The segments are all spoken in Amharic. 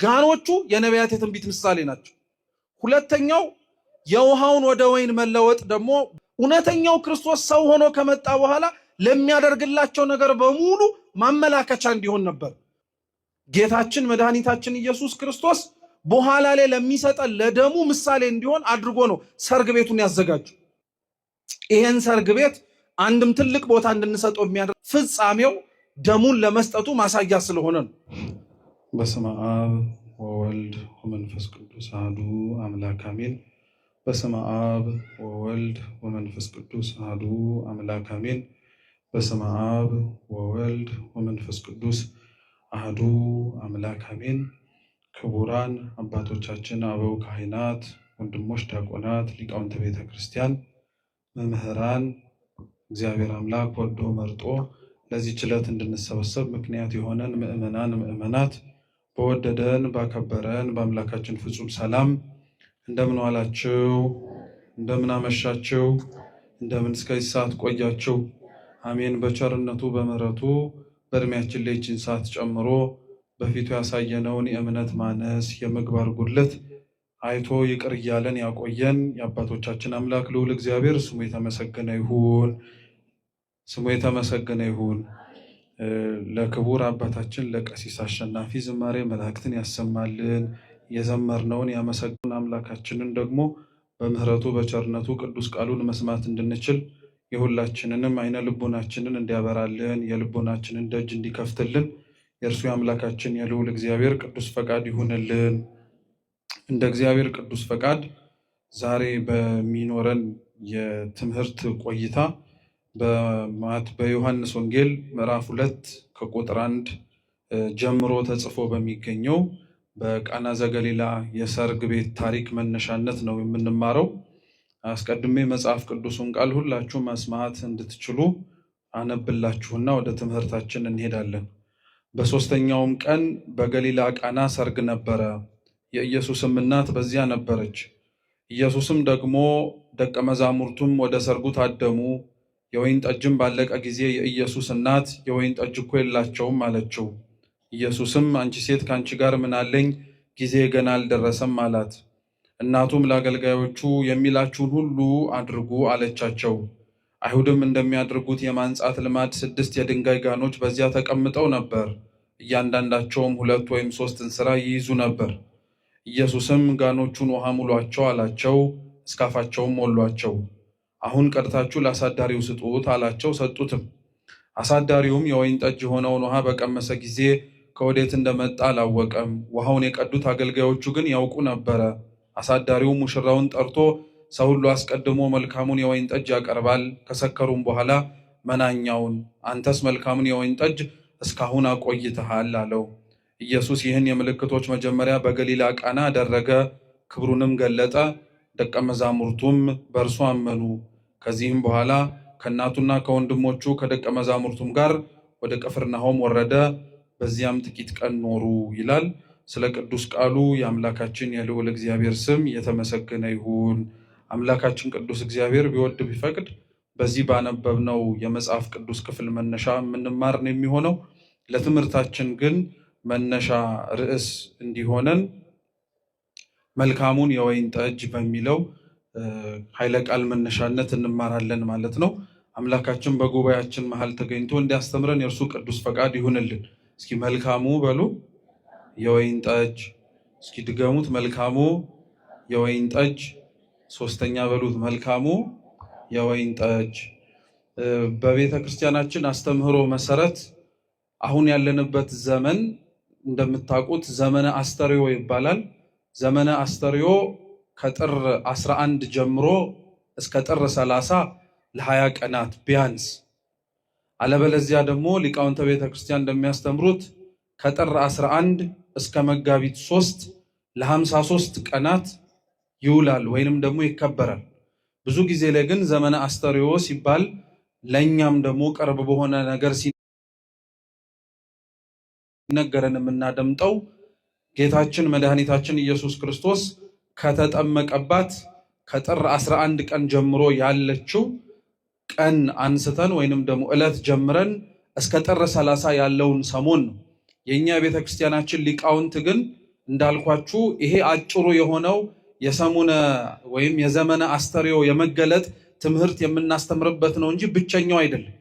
ጋኖቹ የነቢያት የትንቢት ምሳሌ ናቸው። ሁለተኛው የውሃውን ወደ ወይን መለወጥ ደግሞ እውነተኛው ክርስቶስ ሰው ሆኖ ከመጣ በኋላ ለሚያደርግላቸው ነገር በሙሉ ማመላከቻ እንዲሆን ነበር። ጌታችን መድኃኒታችን ኢየሱስ ክርስቶስ በኋላ ላይ ለሚሰጠን ለደሙ ምሳሌ እንዲሆን አድርጎ ነው ሰርግ ቤቱን ያዘጋጀው። ይሄን ሰርግ ቤት አንድም ትልቅ ቦታ እንድንሰጠው የሚያደርግ ፍጻሜው ደሙን ለመስጠቱ ማሳያ ስለሆነ ነው። በስመ አብ ወወልድ ወመንፈስ ቅዱስ አሐዱ አምላክ አሜን። በስመ አብ ወወልድ ወመንፈስ ቅዱስ አሐዱ አምላክ አሜን። በስመ አብ ወወልድ ወመንፈስ ቅዱስ አሐዱ አምላክ አሜን። ክቡራን አባቶቻችን አበው ካህናት፣ ወንድሞች ዲያቆናት፣ ሊቃውንተ ቤተ ክርስቲያን፣ መምህራን እግዚአብሔር አምላክ ወዶ መርጦ ለዚህ ችለት እንድንሰበሰብ ምክንያት የሆነን ምእመናን ምእመናት በወደደን ባከበረን በአምላካችን ፍጹም ሰላም እንደምን ዋላችሁ? እንደምን አመሻችሁ? እንደምን እስከዚህ ሰዓት ቆያችሁ? አሜን። በቸርነቱ በምሕረቱ በእድሜያችን ላይ ይህችን ሰዓት ጨምሮ በፊቱ ያሳየነውን የእምነት ማነስ የምግባር ጉድለት አይቶ ይቅር እያለን ያቆየን የአባቶቻችን አምላክ ልዑል እግዚአብሔር ስሙ የተመሰገነ ይሁን። ስሙ የተመሰገነ ይሁን። ለክቡር አባታችን ለቀሲስ አሸናፊ ዝማሬ መላእክትን ያሰማልን። የዘመርነውን ያመሰግን አምላካችንን ደግሞ በምሕረቱ በቸርነቱ ቅዱስ ቃሉን መስማት እንድንችል የሁላችንንም አይነ ልቦናችንን እንዲያበራልን የልቦናችንን ደጅ እንዲከፍትልን የእርሱ የአምላካችን የልዑል እግዚአብሔር ቅዱስ ፈቃድ ይሁንልን። እንደ እግዚአብሔር ቅዱስ ፈቃድ ዛሬ በሚኖረን የትምህርት ቆይታ በዮሐንስ ወንጌል ምዕራፍ 2 ከቁጥር 1 ጀምሮ ተጽፎ በሚገኘው በቃና ዘገሊላ የሰርግ ቤት ታሪክ መነሻነት ነው የምንማረው። አስቀድሜ መጽሐፍ ቅዱሱን ቃል ሁላችሁ መስማት እንድትችሉ አነብላችሁና ወደ ትምህርታችን እንሄዳለን። በሦስተኛውም ቀን በገሊላ ቃና ሰርግ ነበረ። የኢየሱስም እናት በዚያ ነበረች። ኢየሱስም ደግሞ ደቀ መዛሙርቱም ወደ ሰርጉ ታደሙ። የወይን ጠጅም ባለቀ ጊዜ የኢየሱስ እናት የወይን ጠጅ እኮ የላቸውም አለችው። ኢየሱስም አንቺ ሴት ከአንቺ ጋር ምን አለኝ? ጊዜ ገና አልደረሰም አላት። እናቱም ለአገልጋዮቹ የሚላችሁን ሁሉ አድርጉ አለቻቸው። አይሁድም እንደሚያደርጉት የማንጻት ልማድ 6 የድንጋይ ጋኖች በዚያ ተቀምጠው ነበር። እያንዳንዳቸውም 2 ወይም 3 እንስራ ይይዙ ነበር። ኢየሱስም ጋኖቹን ውሃ ሙሏቸው አላቸው። እስካፋቸውም ሞሏቸው። አሁን ቀድታችሁ ለአሳዳሪው ስጡት አላቸው። ሰጡትም። አሳዳሪውም የወይን ጠጅ የሆነውን ውሃ በቀመሰ ጊዜ ከወዴት እንደመጣ አላወቀም። ውሃውን የቀዱት አገልጋዮቹ ግን ያውቁ ነበረ። አሳዳሪው ሙሽራውን ጠርቶ ሰው ሁሉ አስቀድሞ መልካሙን የወይን ጠጅ ያቀርባል፣ ከሰከሩም በኋላ መናኛውን። አንተስ መልካሙን የወይን ጠጅ እስካሁን አቆይተሃል አለው። ኢየሱስ ይህን የምልክቶች መጀመሪያ በገሊላ ቃና አደረገ፣ ክብሩንም ገለጠ። ደቀ መዛሙርቱም በእርሱ አመኑ። ከዚህም በኋላ ከእናቱና ከወንድሞቹ ከደቀ መዛሙርቱም ጋር ወደ ቅፍርናሆም ወረደ። በዚያም ጥቂት ቀን ኖሩ ይላል። ስለ ቅዱስ ቃሉ የአምላካችን የልዑል እግዚአብሔር ስም የተመሰገነ ይሁን። አምላካችን ቅዱስ እግዚአብሔር ቢወድ ቢፈቅድ በዚህ ባነበብነው የመጽሐፍ ቅዱስ ክፍል መነሻ የምንማር ነው የሚሆነው። ለትምህርታችን ግን መነሻ ርዕስ እንዲሆነን መልካሙን የወይን ጠጅ በሚለው ኃይለ ቃል መነሻነት እንማራለን ማለት ነው። አምላካችን በጉባኤያችን መሃል ተገኝቶ እንዲያስተምረን የእርሱ ቅዱስ ፈቃድ ይሁንልን። እስኪ መልካሙ በሉ የወይን ጠጅ። እስኪ ድገሙት፣ መልካሙ የወይን ጠጅ። ሶስተኛ በሉት፣ መልካሙ የወይን ጠጅ። በቤተ ክርስቲያናችን አስተምህሮ መሰረት አሁን ያለንበት ዘመን እንደምታውቁት ዘመነ አስተርዮ ይባላል። ዘመነ አስተርዮ ከጥር 11 ጀምሮ እስከ ጥር 30 ለ20 ቀናት ቢያንስ፣ አለበለዚያ ደግሞ ሊቃውንተ ቤተ ክርስቲያን እንደሚያስተምሩት ከጥር 11 እስከ መጋቢት 3 ለ53 ቀናት ይውላል ወይንም ደግሞ ይከበራል። ብዙ ጊዜ ላይ ግን ዘመነ አስተርዮ ሲባል ለእኛም ደግሞ ቅርብ በሆነ ነገር ሲነገረን የምናደምጠው ጌታችን መድኃኒታችን ኢየሱስ ክርስቶስ ከተጠመቀባት ከጥር 11 ቀን ጀምሮ ያለችው ቀን አንስተን ወይንም ደግሞ ዕለት ጀምረን እስከ ጥር 30 ያለውን ሰሞን ነው። የኛ ቤተ ክርስቲያናችን ሊቃውንት ግን እንዳልኳችሁ ይሄ አጭሩ የሆነው የሰሙነ ወይም የዘመነ አስተርእዮ የመገለጥ ትምህርት የምናስተምርበት ነው እንጂ ብቸኛው አይደለም።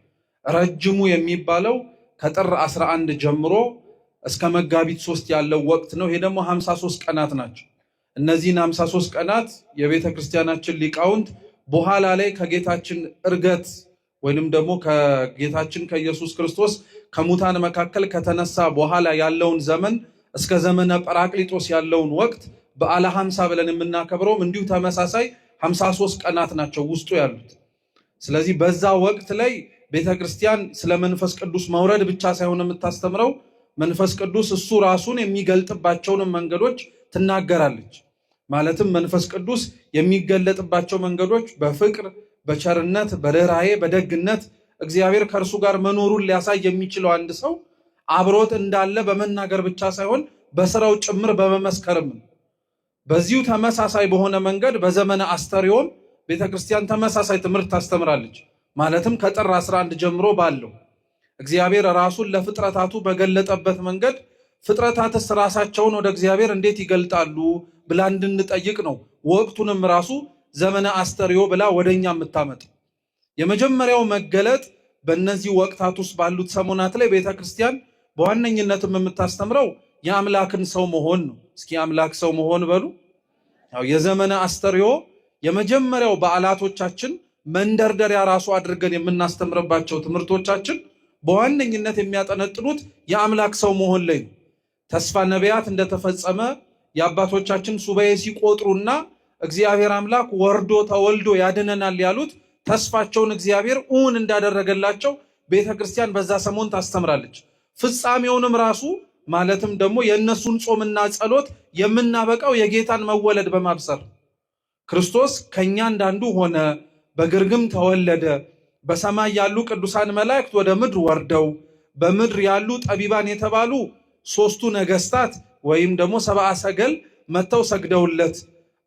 ረጅሙ የሚባለው ከጥር 11 ጀምሮ እስከ መጋቢት 3 ያለው ወቅት ነው። ይሄ ደግሞ 53 ቀናት ናቸው። እነዚህን 53 ቀናት የቤተ ክርስቲያናችን ሊቃውንት በኋላ ላይ ከጌታችን ዕርገት ወይንም ደግሞ ከጌታችን ከኢየሱስ ክርስቶስ ከሙታን መካከል ከተነሳ በኋላ ያለውን ዘመን እስከ ዘመነ ጰራቅሊጦስ ያለውን ወቅት በዓለ 50 ብለን የምናከብረውም እንዲሁ ተመሳሳይ 53 ቀናት ናቸው ውስጡ ያሉት። ስለዚህ በዛ ወቅት ላይ ቤተክርስቲያን ስለ መንፈስ ቅዱስ መውረድ ብቻ ሳይሆን የምታስተምረው መንፈስ ቅዱስ እሱ ራሱን የሚገልጥባቸውን መንገዶች ትናገራለች። ማለትም መንፈስ ቅዱስ የሚገለጥባቸው መንገዶች በፍቅር፣ በቸርነት፣ በርህራሄ፣ በደግነት እግዚአብሔር ከእርሱ ጋር መኖሩን ሊያሳይ የሚችለው አንድ ሰው አብሮት እንዳለ በመናገር ብቻ ሳይሆን በስራው ጭምር በመመስከርም። በዚሁ ተመሳሳይ በሆነ መንገድ በዘመነ አስተርእዮም ቤተክርስቲያን ተመሳሳይ ትምህርት ታስተምራለች። ማለትም ከጥር 11 ጀምሮ ባለው እግዚአብሔር ራሱን ለፍጥረታቱ በገለጠበት መንገድ ፍጥረታትስ ራሳቸውን ወደ እግዚአብሔር እንዴት ይገልጣሉ ብላ እንድንጠይቅ ነው። ወቅቱንም ራሱ ዘመነ አስተርእዮ ብላ ወደኛ የምታመጥ የመጀመሪያው መገለጥ በእነዚህ ወቅታት ውስጥ ባሉት ሰሞናት ላይ ቤተክርስቲያን በዋነኝነትም የምታስተምረው የአምላክን ሰው መሆን ነው። እስኪ አምላክ ሰው መሆን በሉ። የዘመነ አስተርእዮ የመጀመሪያው በዓላቶቻችን መንደርደሪያ ራሱ አድርገን የምናስተምርባቸው ትምህርቶቻችን በዋነኝነት የሚያጠነጥኑት የአምላክ ሰው መሆን ላይ ነው። ተስፋ ነቢያት እንደተፈጸመ የአባቶቻችን ሱባኤ ሲቆጥሩና እግዚአብሔር አምላክ ወርዶ ተወልዶ ያድነናል ያሉት ተስፋቸውን እግዚአብሔር እውን እንዳደረገላቸው ቤተክርስቲያን በዛ ሰሞን ታስተምራለች። ፍጻሜውንም ራሱ ማለትም ደግሞ የእነሱን ጾምና ጸሎት የምናበቃው የጌታን መወለድ በማብሰር ክርስቶስ ከኛ እንዳንዱ ሆነ፣ በግርግም ተወለደ፣ በሰማይ ያሉ ቅዱሳን መላእክት ወደ ምድር ወርደው በምድር ያሉ ጠቢባን የተባሉ 3ቱ ነገስታት ወይም ደግሞ 70 ሰገል መተው ሰግደውለት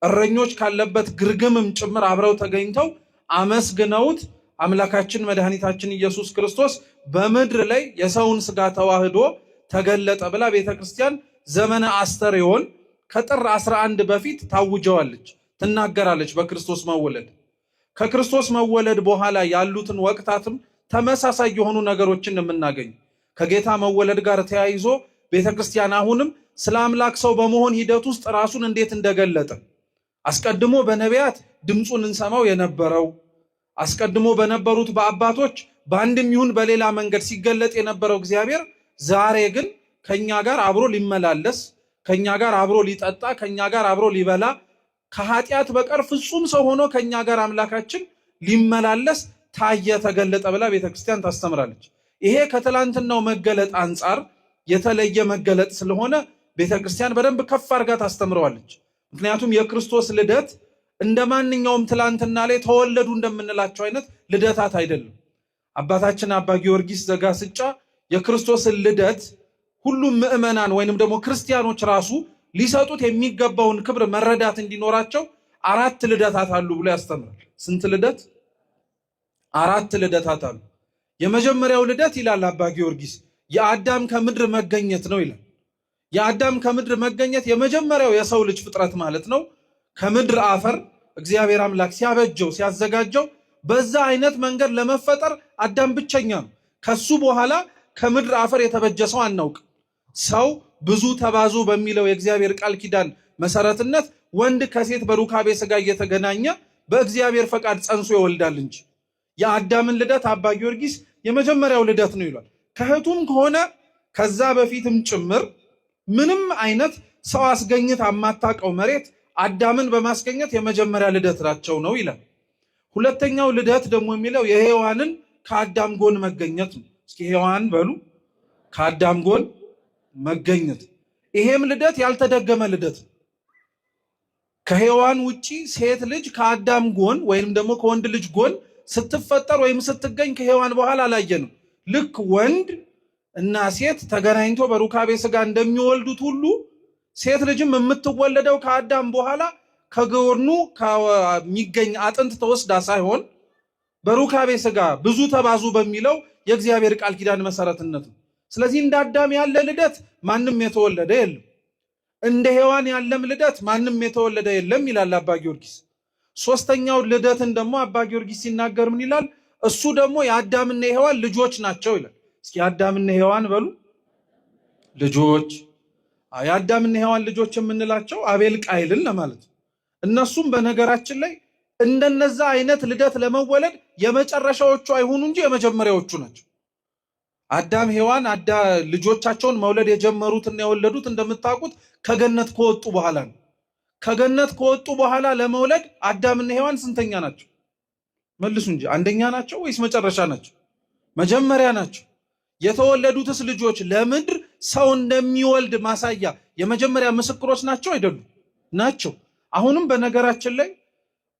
እረኞች ካለበት ግርግምም ጭምር አብረው ተገኝተው አመስግነውት አምላካችን መድኃኒታችን ኢየሱስ ክርስቶስ በምድር ላይ የሰውን ስጋ ተዋህዶ ተገለጠ ብላ ቤተክርስቲያን ዘመነ አስተርእዮን ከጥር 11 በፊት ታውጀዋለች፣ ትናገራለች። በክርስቶስ መወለድ ከክርስቶስ መወለድ በኋላ ያሉትን ወቅታትም ተመሳሳይ የሆኑ ነገሮችን የምናገኝ ከጌታ መወለድ ጋር ተያይዞ ቤተክርስቲያን አሁንም ስለ አምላክ ሰው በመሆን ሂደት ውስጥ ራሱን እንዴት እንደገለጠ አስቀድሞ በነቢያት ድምፁን እንሰማው የነበረው አስቀድሞ በነበሩት በአባቶች በአንድም ይሁን በሌላ መንገድ ሲገለጥ የነበረው እግዚአብሔር ዛሬ ግን ከኛ ጋር አብሮ ሊመላለስ፣ ከኛ ጋር አብሮ ሊጠጣ፣ ከኛ ጋር አብሮ ሊበላ ከኃጢአት በቀር ፍጹም ሰው ሆኖ ከኛ ጋር አምላካችን ሊመላለስ ታየ፣ ተገለጠ ብላ ቤተክርስቲያን ታስተምራለች። ይሄ ከትላንትናው መገለጥ አንጻር የተለየ መገለጥ ስለሆነ ቤተክርስቲያን በደንብ ከፍ አድርጋ ታስተምረዋለች። ምክንያቱም የክርስቶስ ልደት እንደ ማንኛውም ትላንትና ላይ ተወለዱ እንደምንላቸው አይነት ልደታት አይደለም። አባታችን አባ ጊዮርጊስ ዘጋስጫ የክርስቶስን ልደት ሁሉም ምዕመናን ወይንም ደግሞ ክርስቲያኖች ራሱ ሊሰጡት የሚገባውን ክብር መረዳት እንዲኖራቸው 4 ልደታት አሉ ብሎ ያስተምራል። ስንት ልደት? 4 ልደታት አሉ። የመጀመሪያው ልደት ይላል አባ ጊዮርጊስ የአዳም ከምድር መገኘት ነው ይላል። የአዳም ከምድር መገኘት የመጀመሪያው የሰው ልጅ ፍጥረት ማለት ነው። ከምድር አፈር እግዚአብሔር አምላክ ሲያበጀው ሲያዘጋጀው በዛ አይነት መንገድ ለመፈጠር አዳም ብቸኛ ነው። ከሱ በኋላ ከምድር አፈር የተበጀ ሰው አናውቅ። ሰው ብዙ ተባዙ በሚለው የእግዚአብሔር ቃል ኪዳን መሰረትነት ወንድ ከሴት በሩካቤ ስጋ እየተገናኘ በእግዚአብሔር ፈቃድ ጸንሶ ይወልዳል እንጂ የአዳምን ልደት አባ ጊዮርጊስ የመጀመሪያው ልደት ነው ይሏል። ከህቱም ከሆነ ከዛ በፊትም ጭምር ምንም አይነት ሰው አስገኝት አማታቀው መሬት አዳምን በማስገኘት የመጀመሪያ ልደት ናቸው ነው ይላል። ሁለተኛው ልደት ደግሞ የሚለው የሔዋንን ከአዳም ጎን መገኘት ነው። እስኪ ሔዋን በሉ፣ ከአዳም ጎን መገኘት። ይሄም ልደት ያልተደገመ ልደት ነው። ከሔዋን ውጪ ሴት ልጅ ከአዳም ጎን ወይም ደግሞ ከወንድ ልጅ ጎን ስትፈጠር ወይም ስትገኝ ከሔዋን በኋላ አላየንም። ልክ ወንድ እና ሴት ተገናኝቶ በሩካቤ ስጋ እንደሚወልዱት ሁሉ ሴት ልጅም የምትወለደው ከአዳም በኋላ ከጎኑ ከሚገኝ አጥንት ተወስዳ ሳይሆን በሩካቤ ስጋ ብዙ ተባዙ በሚለው የእግዚአብሔር ቃል ኪዳን መሰረትነት ነው። ስለዚህ እንደ አዳም ያለ ልደት ማንም የተወለደ የለም። እንደ ሔዋን ያለም ልደት ማንም የተወለደ የለም ይላል አባ ጊዮርጊስ። ሶስተኛው ልደትን ደግሞ አባ ጊዮርጊስ ሲናገር ምን ይላል? እሱ ደግሞ የአዳምና የሔዋን ልጆች ናቸው ይላል። እስኪ አዳምና ሔዋን በሉ ልጆች። የአዳምና ሔዋን ልጆች የምንላቸው አቤል ቃይልን ለማለት ነው። እነሱም በነገራችን ላይ እንደነዛ አይነት ልደት ለመወለድ የመጨረሻዎቹ አይሆኑ እንጂ የመጀመሪያዎቹ ናቸው። አዳም ሔዋን ልጆቻቸውን መውለድ የጀመሩትና የወለዱት እንደምታውቁት ከገነት ከወጡ በኋላ ነው። ከገነት ከወጡ በኋላ ለመውለድ አዳምና ሔዋን ስንተኛ ናቸው? መልሱ እንጂ አንደኛ ናቸው ወይስ መጨረሻ ናቸው? መጀመሪያ ናቸው። የተወለዱትስ ልጆች ለምድር ሰው እንደሚወልድ ማሳያ የመጀመሪያ ምስክሮች ናቸው አይደሉም? ናቸው። አሁንም በነገራችን ላይ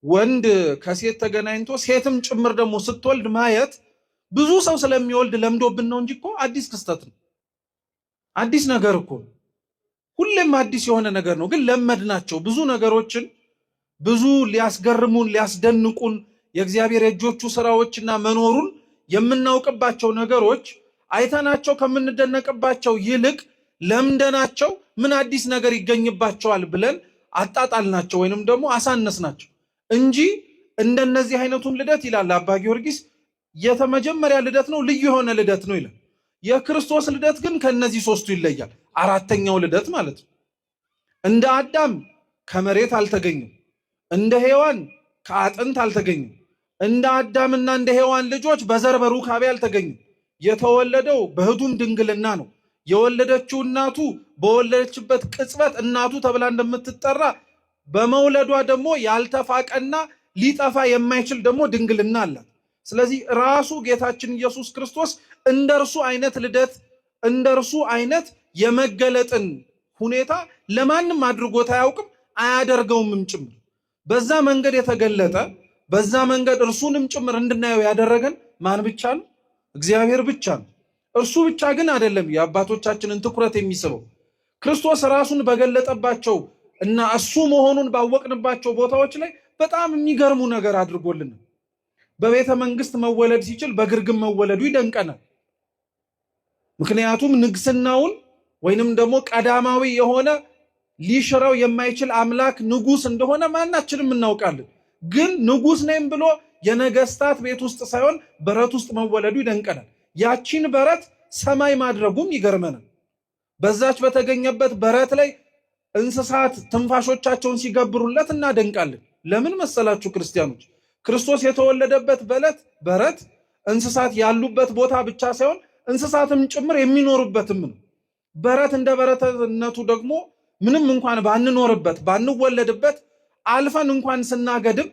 ወንድ ከሴት ተገናኝቶ ሴትም ጭምር ደግሞ ስትወልድ ማየት ብዙ ሰው ስለሚወልድ ለምዶብን ነው እንጂ እኮ አዲስ ክስተት ነው። አዲስ ነገር እኮ ሁሌም አዲስ የሆነ ነገር ነው። ግን ለመድናቸው ብዙ ነገሮችን ብዙ ሊያስገርሙን ሊያስደንቁን የእግዚአብሔር የእጆቹ ስራዎችና መኖሩን የምናውቅባቸው ነገሮች አይተናቸው ከምንደነቅባቸው ይልቅ ለምደናቸው ምን አዲስ ነገር ይገኝባቸዋል ብለን አጣጣልናቸው ወይንም ደግሞ አሳነስናቸው እንጂ እንደነዚህ አይነቱን ልደት ይላል አባ ጊዮርጊስ የተመጀመሪያ ልደት ነው፣ ልዩ የሆነ ልደት ነው ይላል። የክርስቶስ ልደት ግን ከነዚህ ሶስቱ ይለያል። አራተኛው ልደት ማለት ነው። እንደ አዳም ከመሬት አልተገኘም፣ እንደ ሔዋን ከአጥንት አልተገኘም፣ እንደ አዳምና እንደ ሔዋን ልጆች በዘር በሩካቤ አልተገኘም። የተወለደው በህዱም ድንግልና ነው። የወለደችው እናቱ በወለደችበት ቅጽበት እናቱ ተብላ እንደምትጠራ በመውለዷ ደግሞ ያልተፋቀና ሊጠፋ የማይችል ደግሞ ድንግልና አላት። ስለዚህ ራሱ ጌታችን ኢየሱስ ክርስቶስ እንደርሱ አይነት ልደት እንደርሱ አይነት የመገለጥን ሁኔታ ለማንም አድርጎት አያውቅም፣ አያደርገውምም ጭምር። በዛ መንገድ የተገለጠ በዛ መንገድ እርሱንም ጭምር እንድናየው ያደረገን ማን ብቻ ነው? እግዚአብሔር ብቻ ነው። እርሱ ብቻ ግን አይደለም የአባቶቻችንን ትኩረት የሚስበው። ክርስቶስ ራሱን በገለጠባቸው እና እሱ መሆኑን ባወቅንባቸው ቦታዎች ላይ በጣም የሚገርሙ ነገር አድርጎልን። በቤተ መንግስት መወለድ ሲችል በግርግም መወለዱ ይደንቀናል። ምክንያቱም ንግስናውን ወይንም ደግሞ ቀዳማዊ የሆነ ሊሽረው የማይችል አምላክ ንጉስ እንደሆነ ማናችንም እናውቃለን። ግን ንጉስ ነኝ ብሎ የነገስታት ቤት ውስጥ ሳይሆን በረት ውስጥ መወለዱ ይደንቀናል። ያቺን በረት ሰማይ ማድረጉም ይገርመናል። በዛች በተገኘበት በረት ላይ እንስሳት ትንፋሾቻቸውን ሲገብሩለት እናደንቃለን። ለምን መሰላችሁ ክርስቲያኖች? ክርስቶስ የተወለደበት በረት እንስሳት ያሉበት ቦታ ብቻ ሳይሆን እንስሳትም ጭምር የሚኖሩበትም ነው። በረት እንደ በረትነቱ ደግሞ ምንም እንኳን ባንኖርበት ባንወለድበት አልፈን እንኳን ስናገድም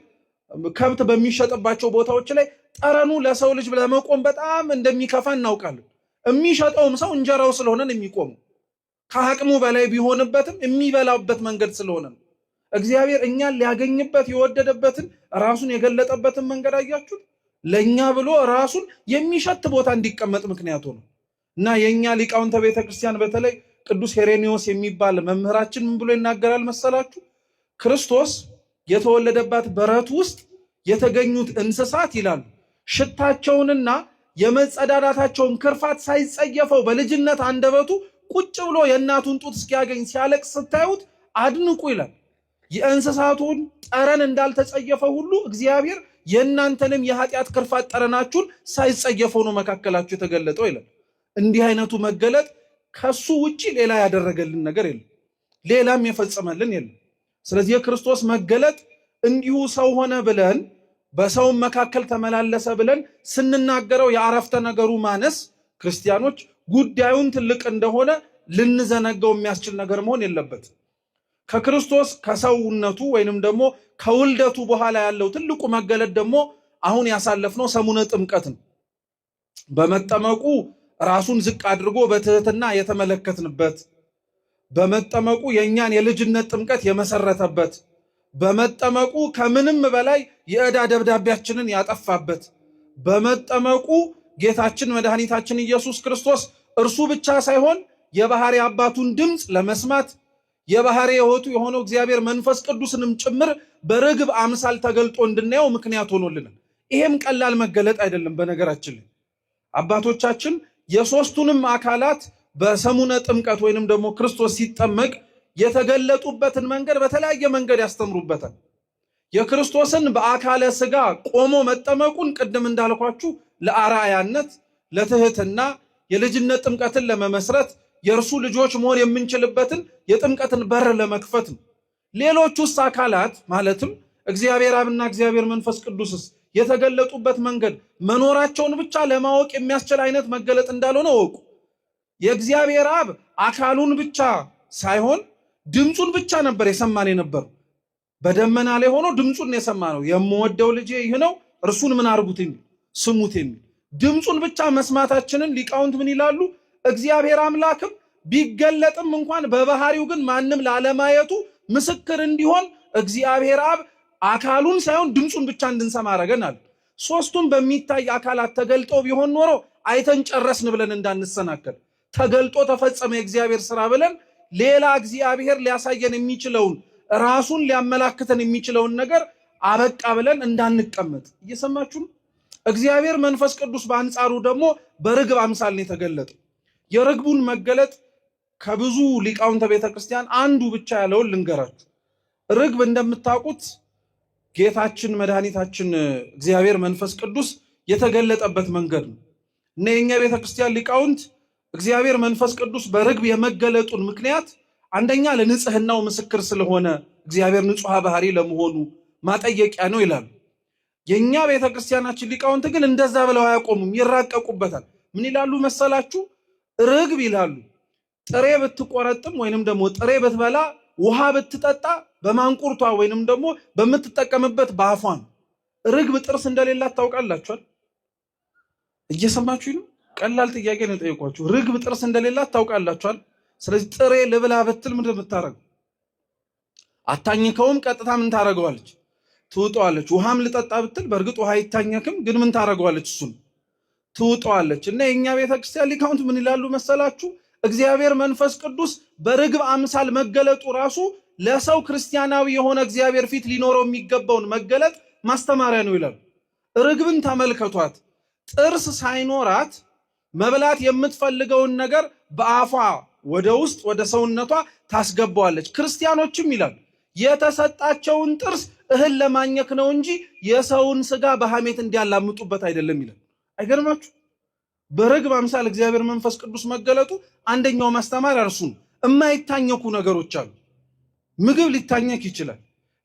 ከብት በሚሸጥባቸው ቦታዎች ላይ ጠረኑ ለሰው ልጅ ለመቆም በጣም እንደሚከፋ እናውቃለን። የሚሸጠውም ሰው እንጀራው ስለሆነ ነው የሚቆመው። ከአቅሙ በላይ ቢሆንበትም የሚበላበት መንገድ ስለሆነ ነው። እግዚአብሔር እኛን ሊያገኝበት የወደደበትን ራሱን የገለጠበትን መንገድ አያችሁ። ለኛ ብሎ ራሱን የሚሸት ቦታ እንዲቀመጥ ምክንያቱ ነው። እና የኛ ሊቃውንተ ቤተክርስቲያን በተለይ ቅዱስ ሄሬኒዮስ የሚባል መምህራችን ምን ብሎ ይናገራል መሰላችሁ? ክርስቶስ የተወለደባት በረት ውስጥ የተገኙት እንስሳት ይላሉ ሽታቸውንና የመጸዳዳታቸውን ክርፋት ሳይጸየፈው በልጅነት አንደበቱ ቁጭ ብሎ የእናቱን ጡት እስኪያገኝ ሲያለቅስ ስታዩት አድንቁ ይላል። የእንስሳቱን ጠረን እንዳልተጸየፈ ሁሉ እግዚአብሔር የእናንተንም የኃጢአት ክርፋት ጠረናችሁን ሳይጸየፈው ነው መካከላችሁ የተገለጠው ይላል። እንዲህ አይነቱ መገለጥ ከሱ ውጪ ሌላ ያደረገልን ነገር የለም፣ ሌላም የፈጸመልን የለም። ስለዚህ የክርስቶስ መገለጥ እንዲሁ ሰው ሆነ ብለን በሰውም መካከል ተመላለሰ ብለን ስንናገረው የአረፍተ ነገሩ ማነስ ክርስቲያኖች ጉዳዩን ትልቅ እንደሆነ ልንዘነጋው የሚያስችል ነገር መሆን የለበት። ከክርስቶስ ከሰውነቱ ወይንም ደግሞ ከውልደቱ በኋላ ያለው ትልቁ መገለጥ ደግሞ አሁን ያሳለፍነው ሰሙነ ጥምቀት ነው። በመጠመቁ ራሱን ዝቅ አድርጎ በትህትና የተመለከትንበት፣ በመጠመቁ የእኛን የልጅነት ጥምቀት የመሰረተበት፣ በመጠመቁ ከምንም በላይ የዕዳ ደብዳቤያችንን ያጠፋበት፣ በመጠመቁ ጌታችን መድኃኒታችን ኢየሱስ ክርስቶስ እርሱ ብቻ ሳይሆን የባህሪ አባቱን ድምፅ ለመስማት የባህሪ ሕይወቱ የሆነው እግዚአብሔር መንፈስ ቅዱስንም ጭምር በርግብ አምሳል ተገልጦ እንድናየው ምክንያት ሆኖልናል። ይሄም ቀላል መገለጥ አይደለም። በነገራችን ላይ አባቶቻችን የሶስቱንም አካላት በሰሙነ ጥምቀት ወይንም ደግሞ ክርስቶስ ሲጠመቅ የተገለጡበትን መንገድ በተለያየ መንገድ ያስተምሩበታል። የክርስቶስን በአካለ ሥጋ ቆሞ መጠመቁን ቅድም እንዳልኳችሁ ለአርአያነት፣ ለትህትና፣ የልጅነት ጥምቀትን ለመመስረት የእርሱ ልጆች መሆን የምንችልበትን የጥምቀትን በር ለመክፈት ነው። ሌሎቹስ አካላት ማለትም እግዚአብሔር አብና እግዚአብሔር መንፈስ ቅዱስስ የተገለጡበት መንገድ መኖራቸውን ብቻ ለማወቅ የሚያስችል አይነት መገለጥ እንዳልሆነ ወቁ። የእግዚአብሔር አብ አካሉን ብቻ ሳይሆን ድምፁን ብቻ ነበር የሰማን የነበረው። በደመና ላይ ሆኖ ድምፁን የሰማነው የምወደው ልጄ ይህ ነው እርሱን ምን አርጉት የሚል ስሙት የሚል ድምፁን ብቻ መስማታችንን ሊቃውንት ምን ይላሉ? እግዚአብሔር አምላክም ቢገለጥም እንኳን በባህሪው ግን ማንም ላለማየቱ ምስክር እንዲሆን እግዚአብሔር አብ አካሉን ሳይሆን ድምፁን ብቻ እንድንሰማ አረገናል። ሶስቱም በሚታይ አካላት ተገልጠው ቢሆን ኖሮ አይተን ጨረስን ብለን እንዳንሰናከል ተገልጦ ተፈጸመ የእግዚአብሔር ሥራ ብለን ሌላ እግዚአብሔር ሊያሳየን የሚችለውን ራሱን ሊያመላክተን የሚችለውን ነገር አበቃ ብለን እንዳንቀመጥ እየሰማችሁ ነው። እግዚአብሔር መንፈስ ቅዱስ በአንጻሩ ደግሞ በርግብ አምሳል ነው የተገለጠው። የርግቡን መገለጥ ከብዙ ሊቃውንተ ቤተክርስቲያን አንዱ ብቻ ያለውን ልንገራችሁ። ርግብ እንደምታውቁት ጌታችን መድኃኒታችን እግዚአብሔር መንፈስ ቅዱስ የተገለጠበት መንገድ ነው እና የኛ ቤተክርስቲያን ሊቃውንት እግዚአብሔር መንፈስ ቅዱስ በርግብ የመገለጡን ምክንያት አንደኛ ለንጽህናው ምስክር ስለሆነ እግዚአብሔር ንጹሐ ባህሪ ለመሆኑ ማጠየቂያ ነው ይላሉ። የኛ ቤተክርስቲያናችን ሊቃውንት ግን እንደዛ ብለው አያቆሙም፣ ይራቀቁበታል። ምን ይላሉ መሰላችሁ? ርግብ ይላሉ ጥሬ ብትቆረጥም ወይንም ደግሞ ጥሬ ብትበላ ውሃ ብትጠጣ በማንቁርቷ ወይንም ደግሞ በምትጠቀምበት በአፏን ርግብ ጥርስ እንደሌላት ታውቃላችኋል? እየሰማችሁ ነው? ቀላል ጥያቄ ነው ጠይቋችሁ። ርግብ ጥርስ እንደሌላት ታውቃላችኋል? ስለዚህ ጥሬ ልብላ ብትል ምንድን የምታረገው? አታኝከውም። ቀጥታ ምን ታረገዋለች? ትውጠዋለች። ውሃም ልጠጣ ብትል በእርግጥ ውሃ አይታኘክም፣ ግን ምን ታረገዋለች? እሱን ትውጠዋለች። እና የኛ ቤተክርስቲያን ሊቃውንት ምን ይላሉ መሰላችሁ? እግዚአብሔር መንፈስ ቅዱስ በርግብ አምሳል መገለጡ ራሱ ለሰው ክርስቲያናዊ የሆነ እግዚአብሔር ፊት ሊኖረው የሚገባውን መገለጥ ማስተማሪያ ነው ይላሉ። ርግብን ተመልከቷት። ጥርስ ሳይኖራት መብላት የምትፈልገውን ነገር በአፏ ወደ ውስጥ ወደ ሰውነቷ ታስገባዋለች። ክርስቲያኖችም ይላሉ የተሰጣቸውን ጥርስ እህል ለማኘክ ነው እንጂ የሰውን ስጋ በሐሜት እንዲያላምጡበት አይደለም ይላል። አይገርማችሁ? በርግብ አምሳል እግዚአብሔር መንፈስ ቅዱስ መገለጡ አንደኛው ማስተማሪያ እርሱ ነው። የማይታኘኩ ነገሮች አሉ። ምግብ ሊታኘክ ይችላል።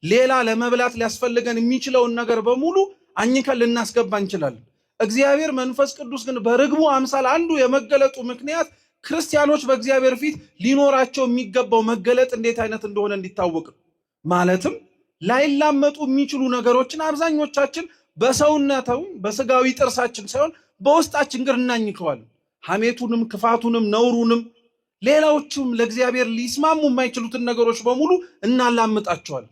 ሌላ ለመብላት ሊያስፈልገን የሚችለውን ነገር በሙሉ አኝከን ልናስገባ እንችላለን። እግዚአብሔር መንፈስ ቅዱስ ግን በርግቡ አምሳል አንዱ የመገለጡ ምክንያት ክርስቲያኖች በእግዚአብሔር ፊት ሊኖራቸው የሚገባው መገለጥ እንዴት አይነት እንደሆነ እንዲታወቅ ነው። ማለትም ላይላመጡ የሚችሉ ነገሮችን አብዛኞቻችን በሰውነታው በስጋዊ ጥርሳችን ሳይሆን በውስጣችን ግን እናኝከዋለን። ሐሜቱንም፣ ክፋቱንም፣ ነውሩንም ሌላዎቹም ለእግዚአብሔር ሊስማሙ የማይችሉትን ነገሮች በሙሉ እናላምጣቸዋለን።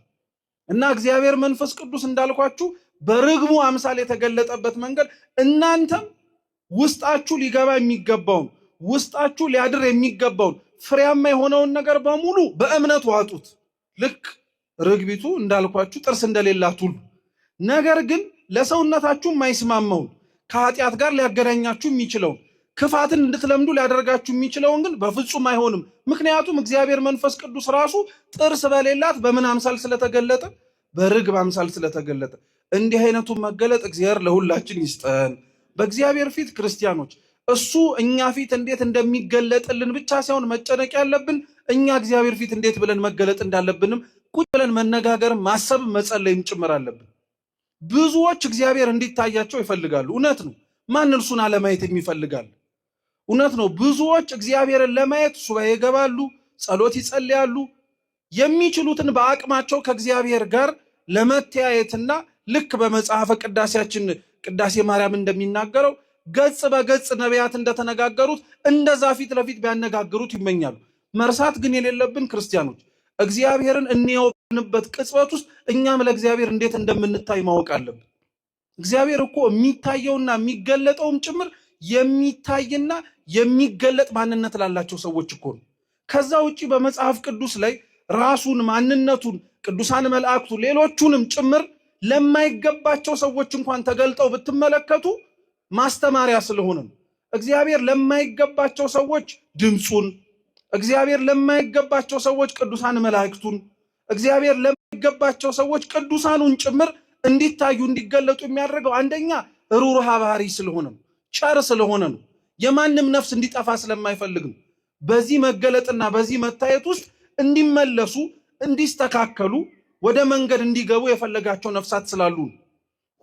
እና እግዚአብሔር መንፈስ ቅዱስ እንዳልኳችሁ በርግቡ አምሳል የተገለጠበት መንገድ እናንተም ውስጣችሁ ሊገባ የሚገባውን ውስጣችሁ ሊያድር የሚገባውን ፍሬያማ የሆነውን ነገር በሙሉ በእምነት ዋጡት። ልክ ርግቢቱ እንዳልኳችሁ ጥርስ እንደሌላት ሁሉ። ነገር ግን ለሰውነታችሁ የማይስማማውን ከኃጢአት ጋር ሊያገናኛችሁ የሚችለውን ክፋትን እንድትለምዱ ሊያደርጋችሁ የሚችለውን ግን በፍጹም አይሆንም። ምክንያቱም እግዚአብሔር መንፈስ ቅዱስ ራሱ ጥርስ በሌላት በምን አምሳል ስለተገለጠ? በርግብ አምሳል ስለተገለጠ። እንዲህ አይነቱን መገለጥ እግዚአብሔር ለሁላችን ይስጠን። በእግዚአብሔር ፊት ክርስቲያኖች እሱ እኛ ፊት እንዴት እንደሚገለጥልን ብቻ ሳይሆን መጨነቅ ያለብን እኛ እግዚአብሔር ፊት እንዴት ብለን መገለጥ እንዳለብንም ቁጭ ብለን መነጋገር፣ ማሰብ፣ መጸለይም ጭምር አለብን። ብዙዎች እግዚአብሔር እንዲታያቸው ይፈልጋሉ። እውነት ነው። ማን እርሱን አለማየት የሚፈልጋል? እውነት ነው። ብዙዎች እግዚአብሔርን ለማየት ሱባኤ ይገባሉ፣ ጸሎት ይጸልያሉ። የሚችሉትን በአቅማቸው ከእግዚአብሔር ጋር ለመተያየትና ልክ በመጽሐፈ ቅዳሴያችን ቅዳሴ ማርያም እንደሚናገረው ገጽ በገጽ ነቢያት እንደተነጋገሩት እንደዛ ፊት ለፊት ቢያነጋግሩት ይመኛሉ። መርሳት ግን የሌለብን ክርስቲያኖች እግዚአብሔርን እንየውበት ቅጽበት ውስጥ እኛም ለእግዚአብሔር እንዴት እንደምንታይ ማወቅ አለብን። እግዚአብሔር እኮ የሚታየውና የሚገለጠውም ጭምር የሚታይና የሚገለጥ ማንነት ላላቸው ሰዎች እኮ ነው። ከዛ ውጪ በመጽሐፍ ቅዱስ ላይ ራሱን ማንነቱን ቅዱሳን መላእክቱ ሌሎቹንም ጭምር ለማይገባቸው ሰዎች እንኳን ተገልጠው ብትመለከቱ ማስተማሪያ ስለሆነ ነው። እግዚአብሔር ለማይገባቸው ሰዎች ድምፁን፣ እግዚአብሔር ለማይገባቸው ሰዎች ቅዱሳን መላእክቱን፣ እግዚአብሔር ለማይገባቸው ሰዎች ቅዱሳኑን ጭምር እንዲታዩ እንዲገለጡ የሚያደርገው አንደኛ ሩሩሃ ባህሪ ስለሆነ ነው፣ ቸር ስለሆነ ነው፣ የማንም ነፍስ እንዲጠፋ ስለማይፈልግ ነው። በዚህ መገለጥና በዚህ መታየት ውስጥ እንዲመለሱ እንዲስተካከሉ ወደ መንገድ እንዲገቡ የፈለጋቸው ነፍሳት ስላሉ ነው።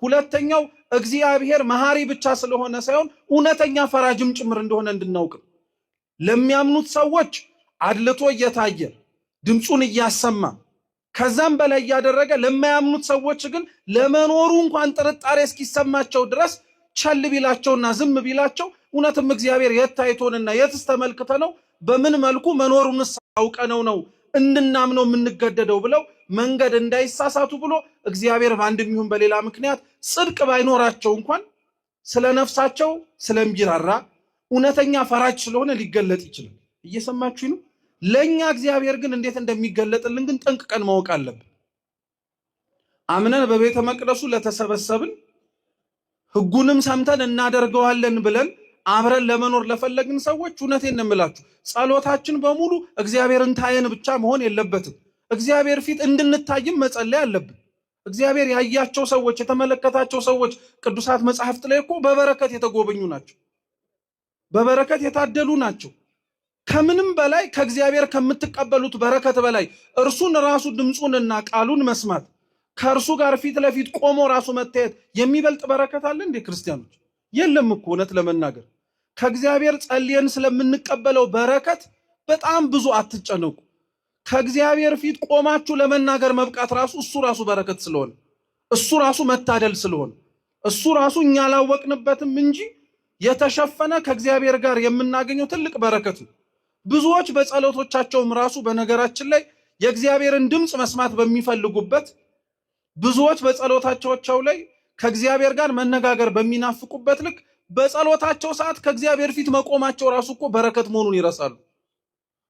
ሁለተኛው እግዚአብሔር መሐሪ ብቻ ስለሆነ ሳይሆን እውነተኛ ፈራጅም ጭምር እንደሆነ እንድናውቅ ለሚያምኑት ሰዎች አድልቶ እየታየ ድምፁን እያሰማ ከዛም በላይ እያደረገ ለማያምኑት ሰዎች ግን ለመኖሩ እንኳን ጥርጣሬ እስኪሰማቸው ድረስ ቸል ቢላቸውና ዝም ቢላቸው እውነትም እግዚአብሔር የት ታይቶንና የትስ ተመልክተነው በምን መልኩ መኖሩንስ አውቀነው ነው እንድናምነው የምንገደደው ብለው መንገድ እንዳይሳሳቱ ብሎ እግዚአብሔር በአንድም ይሁን በሌላ ምክንያት ጽድቅ ባይኖራቸው እንኳን ስለ ነፍሳቸው ስለሚራራ እውነተኛ ፈራጅ ስለሆነ ሊገለጥ ይችላል። እየሰማችሁ ነው። ለኛ እግዚአብሔር ግን እንዴት እንደሚገለጥልን ግን ጠንቅቀን ማወቅ አለብን። አምነን በቤተ መቅደሱ ለተሰበሰብን ሕጉንም ሰምተን እናደርገዋለን ብለን አብረን ለመኖር ለፈለግን ሰዎች እውነቴን ነው የምላችሁ ጸሎታችን በሙሉ እግዚአብሔርን ታየን ብቻ መሆን የለበትም። እግዚአብሔር ፊት እንድንታይም መጸለይ አለብን። እግዚአብሔር ያያቸው ሰዎች የተመለከታቸው ሰዎች ቅዱሳት መጻሕፍት ላይ እኮ በበረከት የተጎበኙ ናቸው፣ በበረከት የታደሉ ናቸው። ከምንም በላይ ከእግዚአብሔር ከምትቀበሉት በረከት በላይ እርሱን ራሱ ድምፁንና ቃሉን መስማት ከእርሱ ጋር ፊት ለፊት ቆሞ ራሱ መታየት የሚበልጥ በረከት አለ እንዴ ክርስቲያኖች? የለም እኮ። እውነት ለመናገር ከእግዚአብሔር ጸልየን ስለምንቀበለው በረከት በጣም ብዙ አትጨነቁ። ከእግዚአብሔር ፊት ቆማችሁ ለመናገር መብቃት ራሱ እሱ ራሱ በረከት ስለሆነ እሱ ራሱ መታደል ስለሆነ እሱ ራሱ እኛ አላወቅንበትም እንጂ የተሸፈነ ከእግዚአብሔር ጋር የምናገኘው ትልቅ በረከት ነው። ብዙዎች በጸሎቶቻቸውም ራሱ በነገራችን ላይ የእግዚአብሔርን ድምፅ መስማት በሚፈልጉበት ብዙዎች በጸሎታቸው ላይ ከእግዚአብሔር ጋር መነጋገር በሚናፍቁበት ልክ በጸሎታቸው ሰዓት ከእግዚአብሔር ፊት መቆማቸው ራሱ እኮ በረከት መሆኑን ይረሳሉ።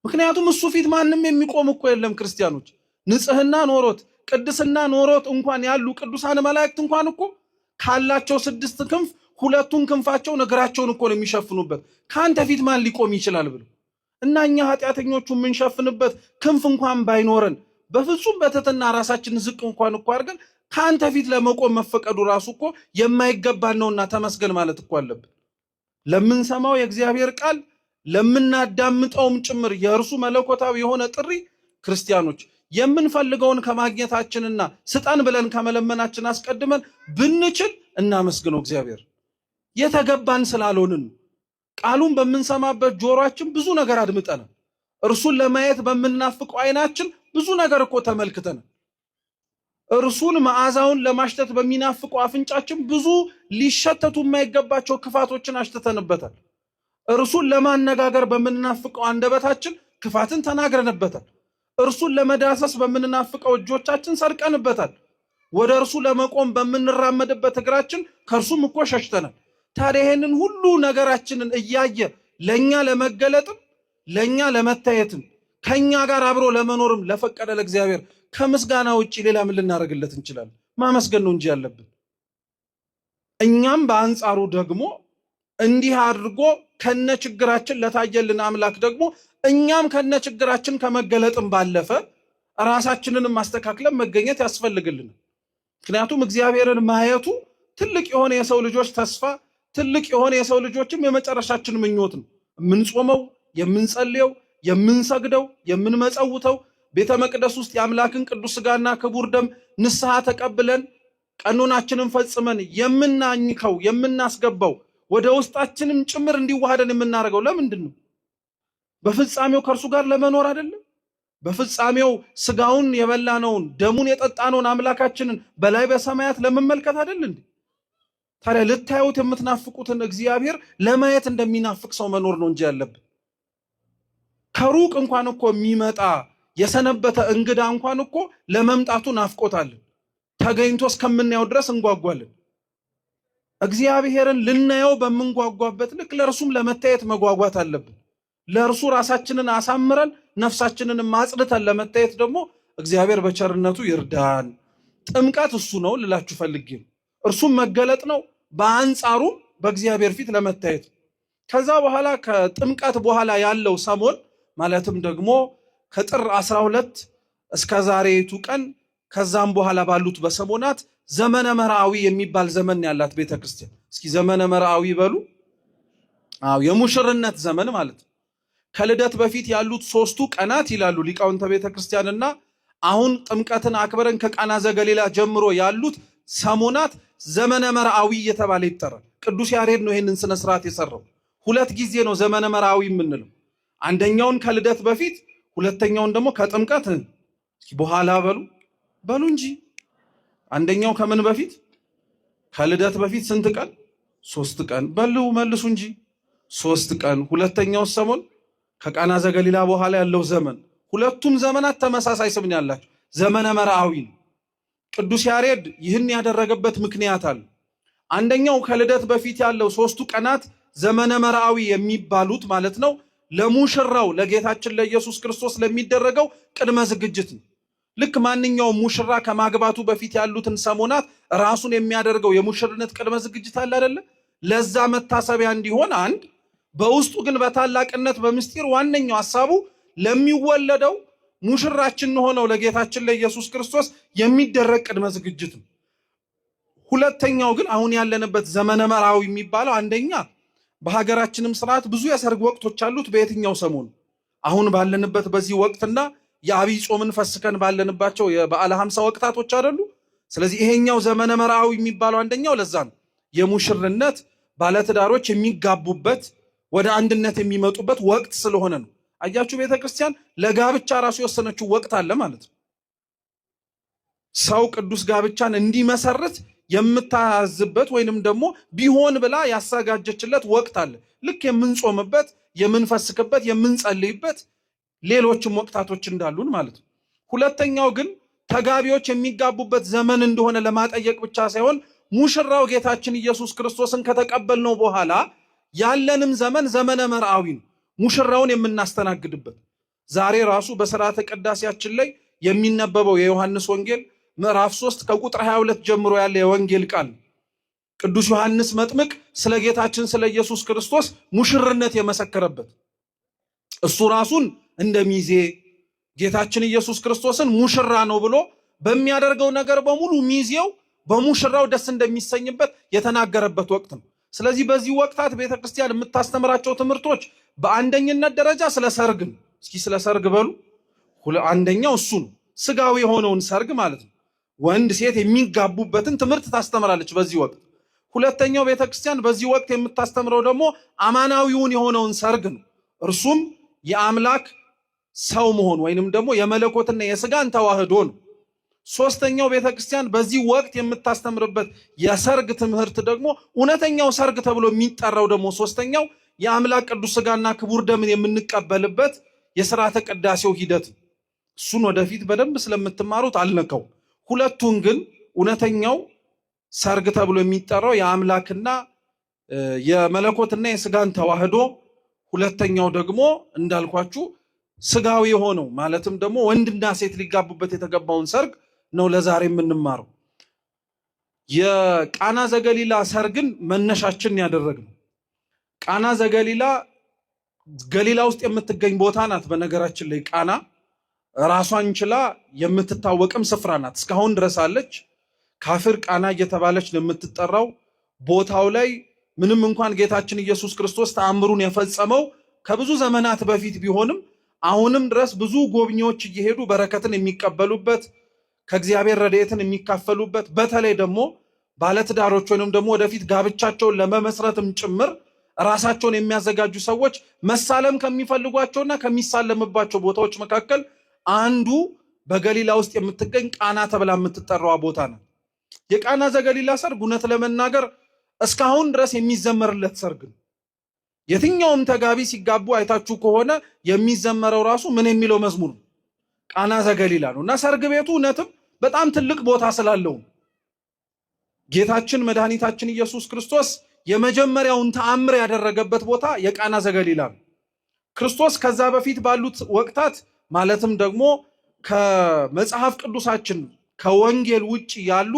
ምክንያቱም እሱ ፊት ማንም የሚቆም እኮ የለም ክርስቲያኖች። ንጽህና ኖሮት ቅድስና ኖሮት እንኳን ያሉ ቅዱሳን መላእክት እንኳን እኮ ካላቸው 6 ክንፍ 2ቱን ክንፋቸውን እግራቸውን እኮ ነው የሚሸፍኑበት። ከአንተ ፊት ማን ሊቆም ይችላል ብሎ እና እኛ ኃጢአተኞቹ የምንሸፍንበት ክንፍ እንኳን ባይኖረን በፍጹም በትህትና ራሳችን ዝቅ እንኳን እኮ አድርገን ከአንተ ፊት ለመቆም መፈቀዱ ራሱ እኮ የማይገባን ነውና ተመስገን ማለት እኮ አለብን። ለምንሰማው የእግዚአብሔር ቃል ለምናዳምጠውም ጭምር የእርሱ መለኮታዊ የሆነ ጥሪ ክርስቲያኖች የምንፈልገውን ከማግኘታችንና ስጠን ብለን ከመለመናችን አስቀድመን ብንችል እናመስግነው እግዚአብሔር። የተገባን ስላልሆንን ቃሉን በምንሰማበት ጆሮአችን ብዙ ነገር አድምጠናል። እርሱን ለማየት በምናፍቀው አይናችን ብዙ ነገር እኮ ተመልክተናል። እርሱን መዓዛውን ለማሽተት በሚናፍቀው አፍንጫችን ብዙ ሊሸተቱ የማይገባቸው ክፋቶችን አሽተተንበታል። እርሱን ለማነጋገር በምንናፍቀው አንደበታችን ክፋትን ተናግረንበታል። እርሱን ለመዳሰስ በምንናፍቀው እጆቻችን ሰርቀንበታል። ወደ እርሱ ለመቆም በምንራመድበት እግራችን ከእርሱም እኮ ሸሽተናል። ታዲያ ይህንን ሁሉ ነገራችንን እያየ ለእኛ ለመገለጥም ለእኛ ለመታየትም ከእኛ ጋር አብሮ ለመኖርም ለፈቀደ ለእግዚአብሔር ከምስጋና ውጭ ሌላ ምን ልናደርግለት እንችላለን? ማመስገን ነው እንጂ ያለብን። እኛም በአንጻሩ ደግሞ እንዲህ አድርጎ ከነ ችግራችን ለታየልን አምላክ ደግሞ እኛም ከነ ችግራችን ከመገለጥም ባለፈ ራሳችንንም ማስተካክለን መገኘት ያስፈልግልን። ምክንያቱም እግዚአብሔርን ማየቱ ትልቅ የሆነ የሰው ልጆች ተስፋ፣ ትልቅ የሆነ የሰው ልጆችም የመጨረሻችን ምኞት ነው። የምንጾመው፣ የምንጸልየው፣ የምንሰግደው፣ የምንመጸውተው ቤተ መቅደስ ውስጥ የአምላክን ቅዱስ ሥጋና ክቡር ደም ንስሐ ተቀብለን ቀኖናችንን ፈጽመን የምናኝከው የምናስገባው ወደ ውስጣችንም ጭምር እንዲዋሃደን የምናደርገው ለምንድን ነው? በፍጻሜው ከእርሱ ጋር ለመኖር አይደለም? በፍጻሜው ሥጋውን የበላነውን ደሙን የጠጣነውን አምላካችንን በላይ በሰማያት ለመመልከት አይደል እንዴ? ታዲያ ልታዩት የምትናፍቁትን እግዚአብሔር ለማየት እንደሚናፍቅ ሰው መኖር ነው እንጂ ያለብን። ከሩቅ እንኳን እኮ የሚመጣ የሰነበተ እንግዳ እንኳን እኮ ለመምጣቱ ናፍቆታለን። ተገኝቶ እስከምናየው ድረስ እንጓጓለን። እግዚአብሔርን ልናየው በምንጓጓበት ልክ ለእርሱም ለመታየት መጓጓት አለብን። ለእርሱ ራሳችንን አሳምረን ነፍሳችንን ማጽድተን ለመታየት ደግሞ እግዚአብሔር በቸርነቱ ይርዳን። ጥምቀት እሱ ነው ልላችሁ ፈልጌ ነው። እርሱም መገለጥ ነው፣ በአንጻሩ በእግዚአብሔር ፊት ለመታየት። ከዛ በኋላ ከጥምቀት በኋላ ያለው ሰሞን ማለትም ደግሞ ከጥር 12 እስከ ዛሬቱ ቀን ከዛም በኋላ ባሉት በሰሞናት ዘመነ መርዓዊ የሚባል ዘመን ያላት ቤተክርስቲያን። እስኪ ዘመነ መርዓዊ በሉ። የሙሽርነት ዘመን ማለት ነው። ከልደት በፊት ያሉት 3ቱ ቀናት ይላሉ ሊቃውንተ ቤተክርስቲያንና አሁን ጥምቀትን አክብረን ከቃና ዘገሊላ ጀምሮ ያሉት ሰሞናት ዘመነ መርዓዊ እየተባለ ይጠራል። ቅዱስ ያሬድ ነው ይህንን ስነ ስርዓት የሰራው። 2 ጊዜ ነው ዘመነ መርዓዊ የምንለው። አንደኛውን ከልደት በፊት፣ ሁለተኛውን ደግሞ ከጥምቀት በኋላ በሉ እንጂ። አንደኛው ከምን በፊት? ከልደት በፊት ስንት ቀን? 3 ቀን በሉ መልሱ እንጂ 3 ቀን። ሁለተኛው ሰሞን ከቃና ዘገሊላ በኋላ ያለው ዘመን። ሁለቱም ዘመናት ተመሳሳይ ስም ያላቸው ዘመነ መርዓዊ ነው። ቅዱስ ያሬድ ይህን ያደረገበት ምክንያት አለ። አንደኛው ከልደት በፊት ያለው 3ቱ ቀናት ዘመነ መርዓዊ የሚባሉት ማለት ነው ለሙሽራው ለጌታችን ለኢየሱስ ክርስቶስ ለሚደረገው ቅድመ ዝግጅት ነው። ልክ ማንኛውም ሙሽራ ከማግባቱ በፊት ያሉትን ሰሞናት ራሱን የሚያደርገው የሙሽርነት ቅድመ ዝግጅት አለ አይደለ? ለዛ መታሰቢያ እንዲሆን አንድ፣ በውስጡ ግን በታላቅነት በምስጢር ዋነኛው ሐሳቡ ለሚወለደው ሙሽራችን ሆነው ለጌታችን ለኢየሱስ ክርስቶስ የሚደረግ ቅድመ ዝግጅት ነው። ሁለተኛው ግን አሁን ያለንበት ዘመነ መርዓዊ የሚባለው አንደኛ በሀገራችንም ስርዓት ብዙ የሰርግ ወቅቶች አሉት። በየትኛው ሰሞን? አሁን ባለንበት በዚህ ወቅትና የአብይ ጾምን ፈስከን ባለንባቸው የበዓለ 50 ወቅታቶች አይደሉ? ስለዚህ ይሄኛው ዘመነ መርዓዊ የሚባለው አንደኛው ለዛ ነው። የሙሽርነት ባለትዳሮች የሚጋቡበት ወደ አንድነት የሚመጡበት ወቅት ስለሆነ ነው። አያችሁ ቤተክርስቲያን ለጋብቻ ራሱ የወሰነችው ወቅት አለ ማለት ነው። ሰው ቅዱስ ጋብቻን እንዲመሰርት የምታዝበት ወይንም ደግሞ ቢሆን ብላ ያዘጋጀችለት ወቅት አለ። ልክ የምንጾምበት፣ የምንፈስክበት፣ የምንጸልይበት ሌሎችም ወቅታቶች እንዳሉን ማለት ነው። ሁለተኛው ግን ተጋቢዎች የሚጋቡበት ዘመን እንደሆነ ለማጠየቅ ብቻ ሳይሆን ሙሽራው ጌታችን ኢየሱስ ክርስቶስን ከተቀበልነው በኋላ ያለንም ዘመን ዘመነ መርዓዊ ነው፣ ሙሽራውን የምናስተናግድበት። ዛሬ ራሱ በሥርዓተ ቅዳሴያችን ላይ የሚነበበው የዮሐንስ ወንጌል ምዕራፍ 3 ከቁጥር 22 ጀምሮ ያለ የወንጌል ቃል ቅዱስ ዮሐንስ መጥምቅ ስለ ጌታችን ስለ ኢየሱስ ክርስቶስ ሙሽርነት የመሰከረበት፣ እሱ ራሱን እንደ ሚዜ ጌታችን ኢየሱስ ክርስቶስን ሙሽራ ነው ብሎ በሚያደርገው ነገር በሙሉ ሚዜው በሙሽራው ደስ እንደሚሰኝበት የተናገረበት ወቅት ነው። ስለዚህ በዚህ ወቅታት ቤተክርስቲያን የምታስተምራቸው ትምህርቶች በአንደኝነት ደረጃ ስለ ሰርግ ነው። እስኪ ስለ ሰርግ በሉ። አንደኛው እሱ ነው፣ ስጋዊ የሆነውን ሰርግ ማለት ነው። ወንድ ሴት የሚጋቡበትን ትምህርት ታስተምራለች በዚህ ወቅት። ሁለተኛው ቤተክርስቲያን በዚህ ወቅት የምታስተምረው ደግሞ አማናዊውን የሆነውን ሰርግ ነው። እርሱም የአምላክ ሰው መሆን ወይንም ደግሞ የመለኮትና የስጋን ተዋህዶ ነው። ሶስተኛው ቤተክርስቲያን በዚህ ወቅት የምታስተምርበት የሰርግ ትምህርት ደግሞ እውነተኛው ሰርግ ተብሎ የሚጠራው ደግሞ ሶስተኛው የአምላክ ቅዱስ ስጋና ክቡር ደምን የምንቀበልበት የሥርዓተ ቅዳሴው ሂደት። እሱን ወደፊት በደንብ ስለምትማሩት አልነካው። ሁለቱን ግን እውነተኛው ሰርግ ተብሎ የሚጠራው የአምላክና የመለኮትና የስጋን ተዋህዶ፣ ሁለተኛው ደግሞ እንዳልኳችሁ ስጋዊ የሆነው ማለትም ደግሞ ወንድና ሴት ሊጋቡበት የተገባውን ሰርግ ነው ለዛሬ የምንማረው። የቃና ዘገሊላ ሰርግን መነሻችን ያደረግነው። ቃና ዘገሊላ ገሊላ ውስጥ የምትገኝ ቦታ ናት። በነገራችን ላይ ቃና ራሷን ችላ የምትታወቅም ስፍራ ናት። እስካሁን ድረስ አለች። ካፍር ቃና እየተባለች ነው የምትጠራው። ቦታው ላይ ምንም እንኳን ጌታችን ኢየሱስ ክርስቶስ ተአምሩን የፈጸመው ከብዙ ዘመናት በፊት ቢሆንም አሁንም ድረስ ብዙ ጎብኚዎች እየሄዱ በረከትን የሚቀበሉበት፣ ከእግዚአብሔር ረድኤትን የሚካፈሉበት፣ በተለይ ደግሞ ባለትዳሮች ወይንም ደግሞ ወደፊት ጋብቻቸውን ለመመስረትም ጭምር ራሳቸውን የሚያዘጋጁ ሰዎች መሳለም ከሚፈልጓቸውና ከሚሳለምባቸው ቦታዎች መካከል አንዱ በገሊላ ውስጥ የምትገኝ ቃና ተብላ የምትጠራዋ ቦታ ነው። የቃና ዘገሊላ ሰርግ እውነት ለመናገር እስካሁን ድረስ የሚዘመርለት ሰርግ ነው። የትኛውም ተጋቢ ሲጋቡ አይታችሁ ከሆነ የሚዘመረው ራሱ ምን የሚለው መዝሙር ነው? ቃና ዘገሊላ ነው። እና ሰርግ ቤቱ እውነትም በጣም ትልቅ ቦታ ስላለው ጌታችን መድኃኒታችን ኢየሱስ ክርስቶስ የመጀመሪያውን ተአምር ያደረገበት ቦታ የቃና ዘገሊላ ነው። ክርስቶስ ከዛ በፊት ባሉት ወቅታት ማለትም ደግሞ ከመጽሐፍ ቅዱሳችን ከወንጌል ውጭ ያሉ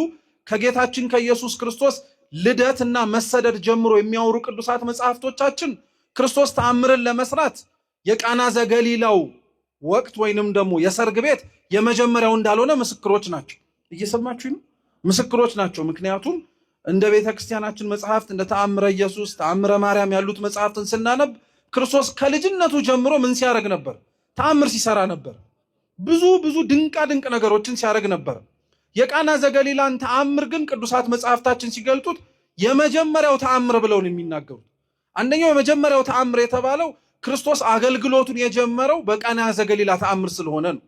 ከጌታችን ከኢየሱስ ክርስቶስ ልደትና መሰደድ ጀምሮ የሚያወሩ ቅዱሳት መጽሐፍቶቻችን ክርስቶስ ተአምርን ለመስራት የቃና ዘገሊላው ወቅት ወይንም ደግሞ የሰርግ ቤት የመጀመሪያው እንዳልሆነ ምስክሮች ናቸው። እየሰማችሁ ነው? ምስክሮች ናቸው። ምክንያቱም እንደ ቤተክርስቲያናችን መጽሐፍት እንደ ተአምረ ኢየሱስ፣ ተአምረ ማርያም ያሉት መጽሐፍትን ስናነብ ክርስቶስ ከልጅነቱ ጀምሮ ምን ሲያደርግ ነበር? ተአምር ሲሰራ ነበር። ብዙ ድንቃ ድንቅ ነገሮችን ሲያደርግ ነበር። የቃና ዘገሊላን ተአምር ግን ቅዱሳት መጽሐፍታችን ሲገልጡት የመጀመሪያው ተአምር ብለው ነው የሚናገሩት። አንደኛው የመጀመሪያው ተአምር የተባለው ክርስቶስ አገልግሎቱን የጀመረው በቃና ዘገሊላ ተአምር ስለሆነ ነው።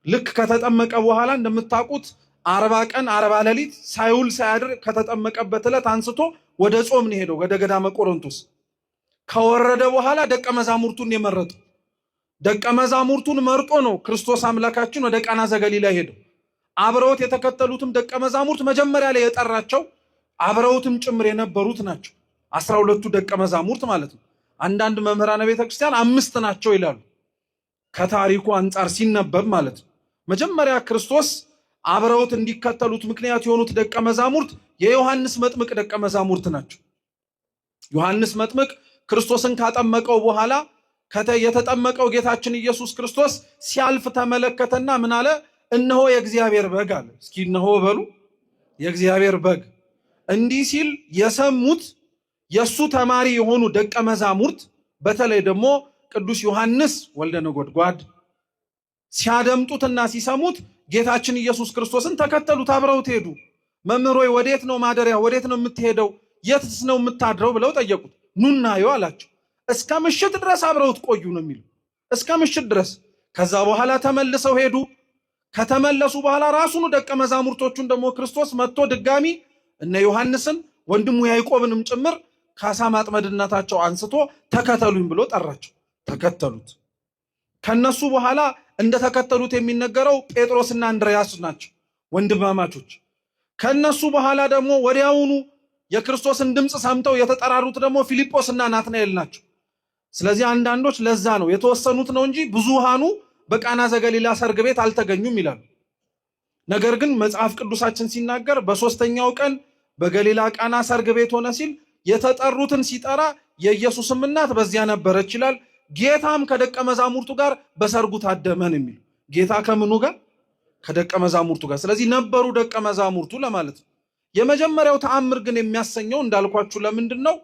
ልክ ከተጠመቀ በኋላ እንደምታውቁት 40 ቀን 40 ሌሊት ሳይውል ሳያድር ከተጠመቀበት ዕለት አንስቶ ወደ ጾም ነው ሄደው ወደ ገዳመ ቆሮንቶስ። ከወረደ በኋላ ደቀ መዛሙርቱን የመረጠው ደቀ መዛሙርቱን መርጦ ነው ክርስቶስ አምላካችን ወደ ቃና ዘገሊላ ሄደው። አብረውት የተከተሉትም ደቀ መዛሙርት መጀመሪያ ላይ የጠራቸው አብረውትም ጭምር የነበሩት ናቸው። 12ቱ ደቀ መዛሙርት ማለት ነው። አንዳንድ መምህራነ ቤተክርስቲያን 5 ናቸው ይላሉ፣ ከታሪኩ አንጻር ሲነበብ ማለት ነው። መጀመሪያ ክርስቶስ አብረውት እንዲከተሉት ምክንያት የሆኑት ደቀ መዛሙርት የዮሐንስ መጥምቅ ደቀ መዛሙርት ናቸው። ዮሐንስ መጥምቅ ክርስቶስን ካጠመቀው በኋላ የተጠመቀው ጌታችን ኢየሱስ ክርስቶስ ሲያልፍ ተመለከተና ምን አለ? እነሆ የእግዚአብሔር በግ አለ። እስኪ እነሆ በሉ፣ የእግዚአብሔር በግ። እንዲህ ሲል የሰሙት የሱ ተማሪ የሆኑ ደቀ መዛሙርት በተለይ ደግሞ ቅዱስ ዮሐንስ ወልደ ነጎድጓድ ሲያደምጡትና ሲሰሙት ጌታችን ኢየሱስ ክርስቶስን ተከተሉት፣ አብረውት ሄዱ። መምህር ሆይ ወዴት ነው ማደሪያ? ወዴት ነው የምትሄደው? የትስ ነው የምታድረው? ብለው ጠየቁት። ኑና ዩ አላቸው። እስከ ምሽት ድረስ አብረውት ቆዩ ነው የሚሉ፣ እስከ ምሽት ድረስ። ከዛ በኋላ ተመልሰው ሄዱ። ከተመለሱ በኋላ ራሱኑ ደቀ መዛሙርቶቹን ደግሞ ክርስቶስ መጥቶ ድጋሚ እነ ዮሐንስን ወንድሙ ያዕቆብንም ጭምር ከአሳ ማጥመድነታቸው አንስቶ ተከተሉኝ ብሎ ጠራቸው። ተከተሉት። ከነሱ በኋላ እንደተከተሉት የሚነገረው ጴጥሮስና እንድርያስ ናቸው፣ ወንድማማቾች። ከነሱ በኋላ ደግሞ ወዲያውኑ የክርስቶስን ድምፅ ሰምተው የተጠራሩት ደግሞ ፊልጶስና ናትናኤል ናቸው። ስለዚህ አንዳንዶች ለዛ ነው የተወሰኑት ነው እንጂ ብዙሃኑ በቃና ዘገሊላ ሰርግ ቤት አልተገኙም ይላሉ። ነገር ግን መጽሐፍ ቅዱሳችን ሲናገር በሶስተኛው ቀን በገሊላ ቃና ሰርግ ቤት ሆነ ሲል የተጠሩትን ሲጠራ የኢየሱስም እናት በዚያ ነበረች ይላል። ጌታም ከደቀ መዛሙርቱ ጋር በሰርጉ ታደመን የሚል ጌታ ከምኑ ጋር? ከደቀ መዛሙርቱ ጋር። ስለዚህ ነበሩ ደቀ መዛሙርቱ ለማለት ነው። የመጀመሪያው ተአምር ግን የሚያሰኘው እንዳልኳችሁ ለምንድን ነው?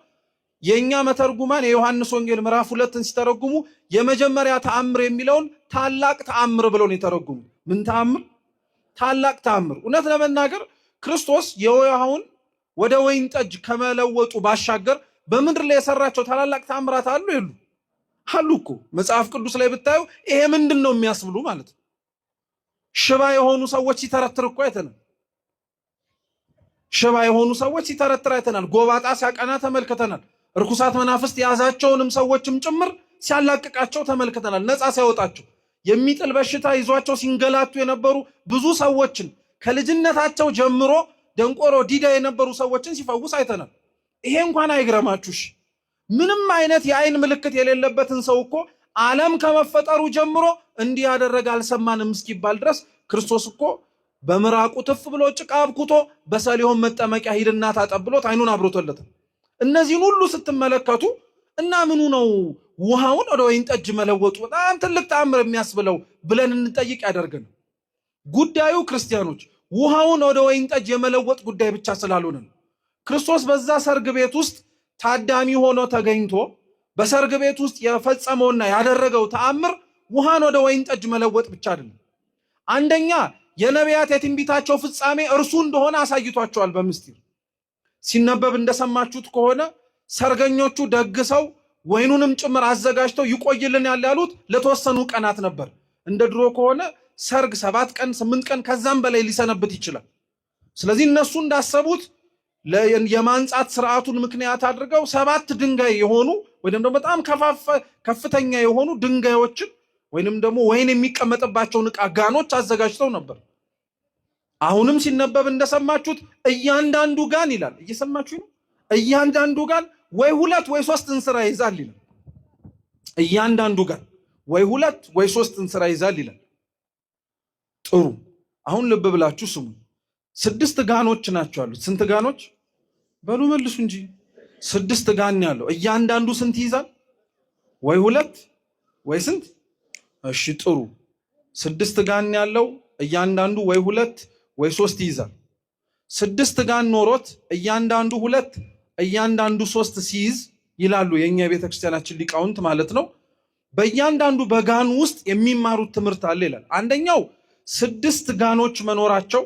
የኛ መተርጉማን የዮሐንስ ወንጌል ምዕራፍ 2ን ሲተረጉሙ የመጀመሪያ ተአምር የሚለውን ታላቅ ተአምር ብለው ነው የተረጉሙ። ምን ተአምር? ታላቅ ተአምር። እውነት ለመናገር ክርስቶስ የውሃውን ወደ ወይን ጠጅ ከመለወጡ ባሻገር በምድር ላይ የሰራቸው ታላላቅ ተአምራት አሉ የሉ? አሉ እኮ። መጽሐፍ ቅዱስ ላይ ብታዩ ይሄ ምንድን ነው የሚያስብሉ ማለት ነው። ሽባ የሆኑ ሰዎች ሲተረትር እኮ አይተናል። ሽባ የሆኑ ሰዎች ሲተረትር አይተናል። ጎባጣ ሲያቀና ተመልክተናል። ርኩሳት መናፍስት የያዛቸውንም ሰዎችም ጭምር ሲያላቅቃቸው ተመልክተናል። ነፃ ሲያወጣቸው፣ የሚጥል በሽታ ይዟቸው ሲንገላቱ የነበሩ ብዙ ሰዎችን ከልጅነታቸው ጀምሮ ደንቆሮ ዲዳ የነበሩ ሰዎችን ሲፈውስ አይተናል። ይሄ እንኳን አይግረማችሁሽ። ምንም አይነት የአይን ምልክት የሌለበትን ሰው እኮ ዓለም ከመፈጠሩ ጀምሮ እንዲህ ያደረገ አልሰማንም እስኪባል ድረስ ክርስቶስ እኮ በምራቁ ትፍ ብሎ ጭቃ አብኩቶ በሰሊሆም መጠመቂያ ሂድና ታጠብ ብሎት አይኑን አብሮቶለታል። እነዚህን ሁሉ ስትመለከቱ እና ምኑ ነው ውሃውን ወደ ወይን ጠጅ መለወጡ በጣም ትልቅ ተአምር የሚያስብለው ብለን እንጠይቅ ያደርገናል። ጉዳዩ ክርስቲያኖች ውሃውን ወደ ወይን ጠጅ የመለወጥ ጉዳይ ብቻ ስላልሆነ ነው። ክርስቶስ በዛ ሰርግ ቤት ውስጥ ታዳሚ ሆኖ ተገኝቶ በሰርግ ቤት ውስጥ የፈጸመውና ያደረገው ተአምር ውሃን ወደ ወይን ጠጅ መለወጥ ብቻ አይደለም። አንደኛ የነቢያት የትንቢታቸው ፍጻሜ እርሱ እንደሆነ አሳይቷቸዋል። በምስጢር ሲነበብ እንደሰማችሁት ከሆነ ሰርገኞቹ ደግሰው ወይኑንም ጭምር አዘጋጅተው ይቆይልን ያሉት ለተወሰኑ ቀናት ነበር። እንደ ድሮ ከሆነ ሰርግ 7 ቀን 8 ቀን ከዛም በላይ ሊሰነብት ይችላል። ስለዚህ እነሱ እንዳሰቡት የማንጻት ስርዓቱን ምክንያት አድርገው 7 ድንጋይ የሆኑ ወይንም ደግሞ በጣም ከፍተኛ የሆኑ ድንጋዮችን ወይንም ደግሞ ወይን የሚቀመጥባቸውን ዕቃ ጋኖች አዘጋጅተው ነበር። አሁንም ሲነበብ እንደሰማችሁት እያንዳንዱ ጋን ይላል። እየሰማችሁ ነው? እያንዳንዱ ጋን ወይ 2 ወይ 3 እንስራ ይዛል ይላል። እያንዳንዱ ጋን ወይ 2 ወይ 3 እንስራ ይዛል ይላል። ጥሩ። አሁን ልብ ብላችሁ ስሙ። 6 ጋኖች ናቸው ያሉት። ስንት ጋኖች? በሉ መልሱ እንጂ። 6 ጋን ያለው እያንዳንዱ ስንት ይዛል? ወይ ሁለት ወይ ስንት? እሺ ጥሩ። 6 ጋን ያለው እያንዳንዱ ወይ ሁለት ወይ ሶስት ይይዛል። 6 ጋን ኖሮት እያንዳንዱ ሁለት እያንዳንዱ ሶስት ሲይዝ ይላሉ የኛ የቤተክርስቲያናችን ሊቃውንት ማለት ነው። በእያንዳንዱ በጋን ውስጥ የሚማሩት ትምህርት አለ ይላል። አንደኛው 6 ጋኖች መኖራቸው፣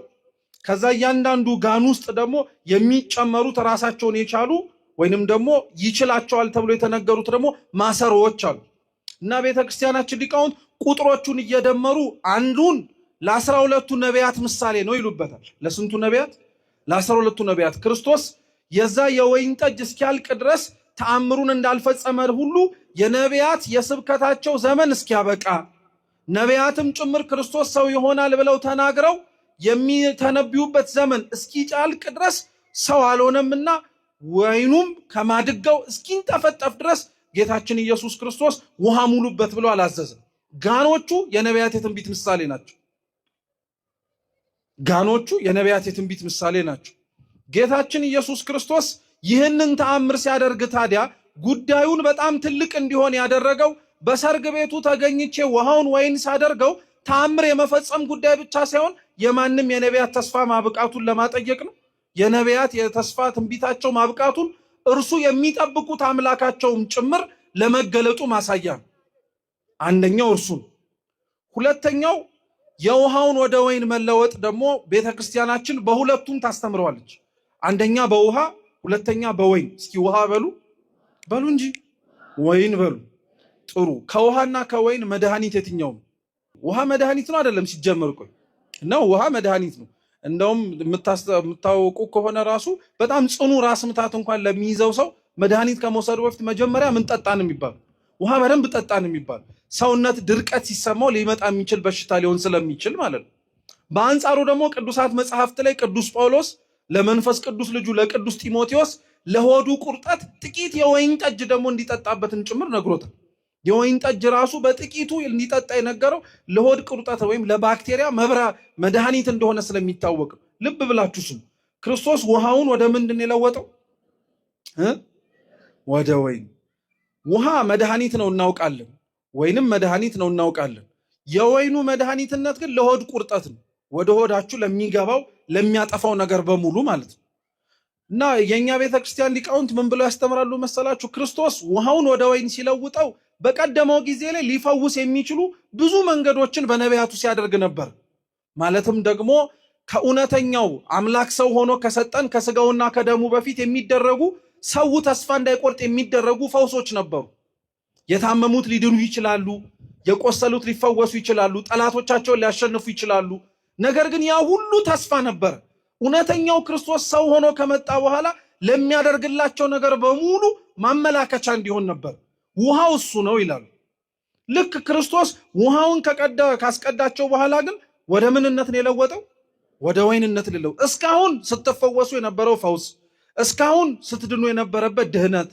ከዛ እያንዳንዱ ጋን ውስጥ ደግሞ የሚጨመሩት ራሳቸውን የቻሉ ወይንም ደግሞ ይችላቸዋል ተብሎ የተነገሩት ደግሞ ማሰሮዎች አሉ እና ቤተክርስቲያናችን ሊቃውንት ቁጥሮቹን እየደመሩ አንዱን ለ12ቱ ነቢያት ምሳሌ ነው ይሉበታል። ለስንቱ ነቢያት? ለ12ቱ ነቢያት። ክርስቶስ የዛ የወይን ጠጅ እስኪያልቅ ድረስ ተአምሩን እንዳልፈጸመ ሁሉ የነቢያት የስብከታቸው ዘመን እስኪያበቃ ነቢያትም ጭምር ክርስቶስ ሰው ይሆናል ብለው ተናግረው የሚተነብዩበት ዘመን እስኪጫልቅ ድረስ ሰው አልሆነምና ወይኑም ከማድጋው እስኪንጠፈጠፍ ድረስ ጌታችን ኢየሱስ ክርስቶስ ውሃ ሙሉበት ብሎ አላዘዘም። ጋኖቹ የነቢያት የትንቢት ምሳሌ ናቸው። ጋኖቹ የነቢያት የትንቢት ምሳሌ ናቸው። ጌታችን ኢየሱስ ክርስቶስ ይህንን ተአምር ሲያደርግ ታዲያ ጉዳዩን በጣም ትልቅ እንዲሆን ያደረገው በሰርግ ቤቱ ተገኝቼ ውሃውን ወይን ሳደርገው ተአምር የመፈጸም ጉዳይ ብቻ ሳይሆን የማንም የነቢያት ተስፋ ማብቃቱን ለማጠየቅ ነው። የነቢያት የተስፋ ትንቢታቸው ማብቃቱን እርሱ የሚጠብቁት አምላካቸውም ጭምር ለመገለጡ ማሳያ ነው። አንደኛው እርሱ ነው። ሁለተኛው የውሃውን ወደ ወይን መለወጥ ደግሞ ቤተክርስቲያናችን በሁለቱም ታስተምረዋለች። አንደኛ በውሃ ሁለተኛ በወይን። እስኪ ውሃ በሉ እንጂ ወይን በሉ። ጥሩ። ከውሃና ከወይን መድኃኒት የትኛው ነው? ውሃ መድኃኒት ነው አይደለም? ሲጀመር ቆይ ነው ውሃ መድኃኒት ነው። እንደውም የምታወቁ ከሆነ ራሱ በጣም ጽኑ ራስ ምታት እንኳን ለሚይዘው ሰው መድኃኒት ከመውሰዱ በፊት መጀመሪያ ምን ጠጣን የሚባል ውሃ በደንብ ጠጣን የሚባል ሰውነት ድርቀት ሲሰማው ሊመጣ የሚችል በሽታ ሊሆን ስለሚችል ማለት ነው። በአንጻሩ ደግሞ ቅዱሳት መጽሐፍት ላይ ቅዱስ ጳውሎስ ለመንፈስ ቅዱስ ልጁ ለቅዱስ ጢሞቴዎስ ለሆዱ ቁርጠት ጥቂት የወይን ጠጅ ደግሞ እንዲጠጣበትን ጭምር ነግሮታል። የወይን ጠጅ ራሱ በጥቂቱ እንዲጠጣ የነገረው ለሆድ ቁርጠት ወይም ለባክቴሪያ መድኃኒት እንደሆነ ስለሚታወቅ። ልብ ብላችሁ ስሙ። ክርስቶስ ውሃውን ወደ ምንድን የለወጠው? ወደ ወይን። ውሃ መድኃኒት ነው እናውቃለን፣ ወይንም መድኃኒት ነው እናውቃለን። የወይኑ መድኃኒትነት ግን ለሆድ ቁርጠት ነው፣ ወደ ሆዳችሁ ለሚገባው ለሚያጠፋው ነገር በሙሉ ማለት ነው። እና የኛ ቤተክርስቲያን ሊቃውንት ምን ብለው ያስተምራሉ መሰላችሁ? ክርስቶስ ውሃውን ወደ ወይን ሲለውጠው በቀደመው ጊዜ ላይ ሊፈውስ የሚችሉ ብዙ መንገዶችን በነቢያቱ ሲያደርግ ነበር። ማለትም ደግሞ ከእውነተኛው አምላክ ሰው ሆኖ ከሰጠን ከስጋውና ከደሙ በፊት የሚደረጉ ሰው ተስፋ እንዳይቆርጥ የሚደረጉ ፈውሶች ነበሩ። የታመሙት ሊድኑ ይችላሉ፣ የቆሰሉት ሊፈወሱ ይችላሉ፣ ጠላቶቻቸውን ሊያሸንፉ ይችላሉ። ነገር ግን ያ ሁሉ ተስፋ ነበር። እውነተኛው ክርስቶስ ሰው ሆኖ ከመጣ በኋላ ለሚያደርግላቸው ነገር በሙሉ ማመላከቻ እንዲሆን ነበር። ውሃው እሱ ነው ይላሉ። ልክ ክርስቶስ ውሃውን ካስቀዳቸው በኋላ ግን ወደ ምንነት ነው የለወጠው? ወደ ወይንነት ሊለው። እስካሁን ስትፈወሱ የነበረው ፈውስ፣ እስካሁን ስትድኑ የነበረበት ድህነት፣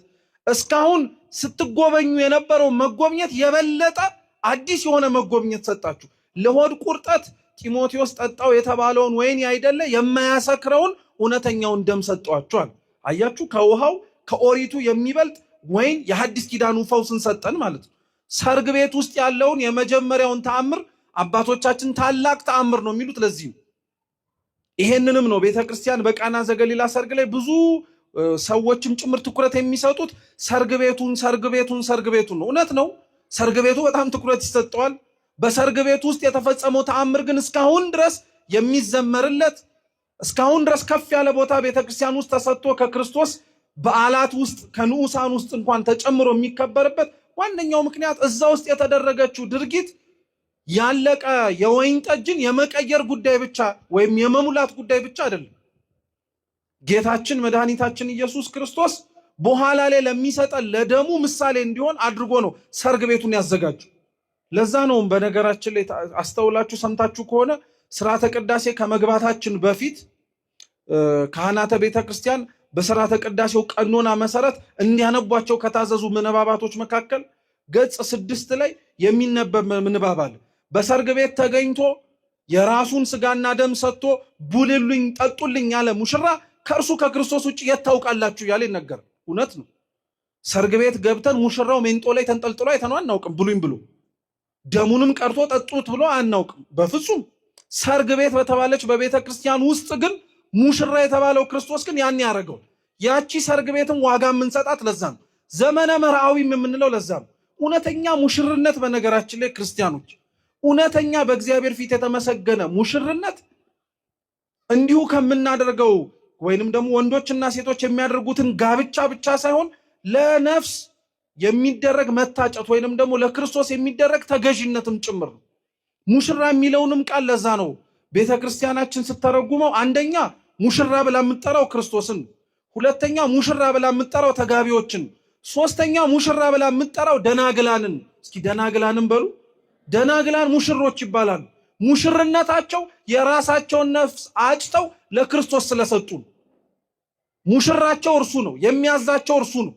እስካሁን ስትጎበኙ የነበረው መጎብኘት የበለጠ አዲስ የሆነ መጎብኘት ሰጣችሁ። ለሆድ ቁርጠት ጢሞቴዎስ ጠጣው የተባለውን ወይን ያይደለ የማያሰክረውን እውነተኛውን ደም ሰጧችኋል። አያችሁ፣ ከውሃው ከኦሪቱ የሚበልጥ ወይን የሐዲስ ኪዳኑ ፈውስን ሰጠን ማለት ነው። ሰርግ ቤት ውስጥ ያለውን የመጀመሪያውን ተአምር አባቶቻችን ታላቅ ተአምር ነው የሚሉት ለዚህ ነው። ይሄንንም ነው ቤተክርስቲያን በቃና ዘገሊላ ሰርግ ላይ ብዙ ሰዎችም ጭምር ትኩረት የሚሰጡት ሰርግ ቤቱን ነው። እውነት ነው፣ ሰርግ ቤቱ በጣም ትኩረት ይሰጠዋል። በሰርግ ቤት ውስጥ የተፈጸመው ተአምር ግን እስካሁን ድረስ የሚዘመርለት፣ እስካሁን ድረስ ከፍ ያለ ቦታ ቤተክርስቲያን ውስጥ ተሰጥቶ ከክርስቶስ በዓላት ውስጥ ከንዑሳን ውስጥ እንኳን ተጨምሮ የሚከበርበት ዋነኛው ምክንያት እዛ ውስጥ የተደረገችው ድርጊት ያለቀ የወይን ጠጅን የመቀየር ጉዳይ ብቻ ወይም የመሙላት ጉዳይ ብቻ አይደለም። ጌታችን መድኃኒታችን ኢየሱስ ክርስቶስ በኋላ ላይ ለሚሰጠን ለደሙ ምሳሌ እንዲሆን አድርጎ ነው ሰርግ ቤቱን ያዘጋጀው። ለዛ ነው በነገራችን ላይ አስተውላችሁ ሰምታችሁ ከሆነ ስርዓተ ቅዳሴ ከመግባታችን በፊት ካህናተ ቤተክርስቲያን በስርዓተ ቅዳሴው ቀኖና መሰረት እንዲያነቧቸው ከታዘዙ ምንባባቶች መካከል ገጽ 6 ላይ የሚነበብ ምንባብ አለ። በሰርግ ቤት ተገኝቶ የራሱን ስጋና ደም ሰጥቶ ቡልሉኝ ጠጡልኝ ያለ ሙሽራ ከእርሱ ከክርስቶስ ውጭ የት ታውቃላችሁ ያለ ይነገራል። እውነት ነው። ሰርግ ቤት ገብተን ሙሽራው ሜንጦ ላይ ተንጠልጥሎ አይተነው አናውቅም። ብሉኝ ብሎ ደሙንም ቀርቶ ጠጡት ብሎ አናውቅም በፍጹም። ሰርግ ቤት በተባለች በቤተ ክርስቲያን ውስጥ ግን ሙሽራ የተባለው ክርስቶስ ግን ያን ያደረገው። ያቺ ሰርግ ቤትም ዋጋ የምንሰጣት ለዛ ነው። ዘመነ መርዓዊም የምንለው ለዛ ነው። እውነተኛ ሙሽርነት በነገራችን ላይ ክርስቲያኖች፣ እውነተኛ በእግዚአብሔር ፊት የተመሰገነ ሙሽርነት እንዲሁ ከምናደርገው ወይንም ደግሞ ወንዶችና ሴቶች የሚያደርጉትን ጋብቻ ብቻ ሳይሆን ለነፍስ የሚደረግ መታጨት ወይንም ደግሞ ለክርስቶስ የሚደረግ ተገዥነትም ጭምር ነው። ሙሽራ የሚለውንም ቃል ለዛ ነው ቤተክርስቲያናችን ስተረጉመው አንደኛ ሙሽራ ብላ የምትጠራው ክርስቶስን፣ ሁለተኛ ሙሽራ ብላ የምትጠራው ተጋቢዎችን፣ ሶስተኛ ሙሽራ ብላ የምትጠራው ደናግላንን። እስኪ ደናግላንን በሉ። ደናግላን ሙሽሮች ይባላሉ። ሙሽርነታቸው የራሳቸውን ነፍስ አጭተው ለክርስቶስ ስለሰጡ ሙሽራቸው እርሱ ነው፣ የሚያዛቸው እርሱ ነው፣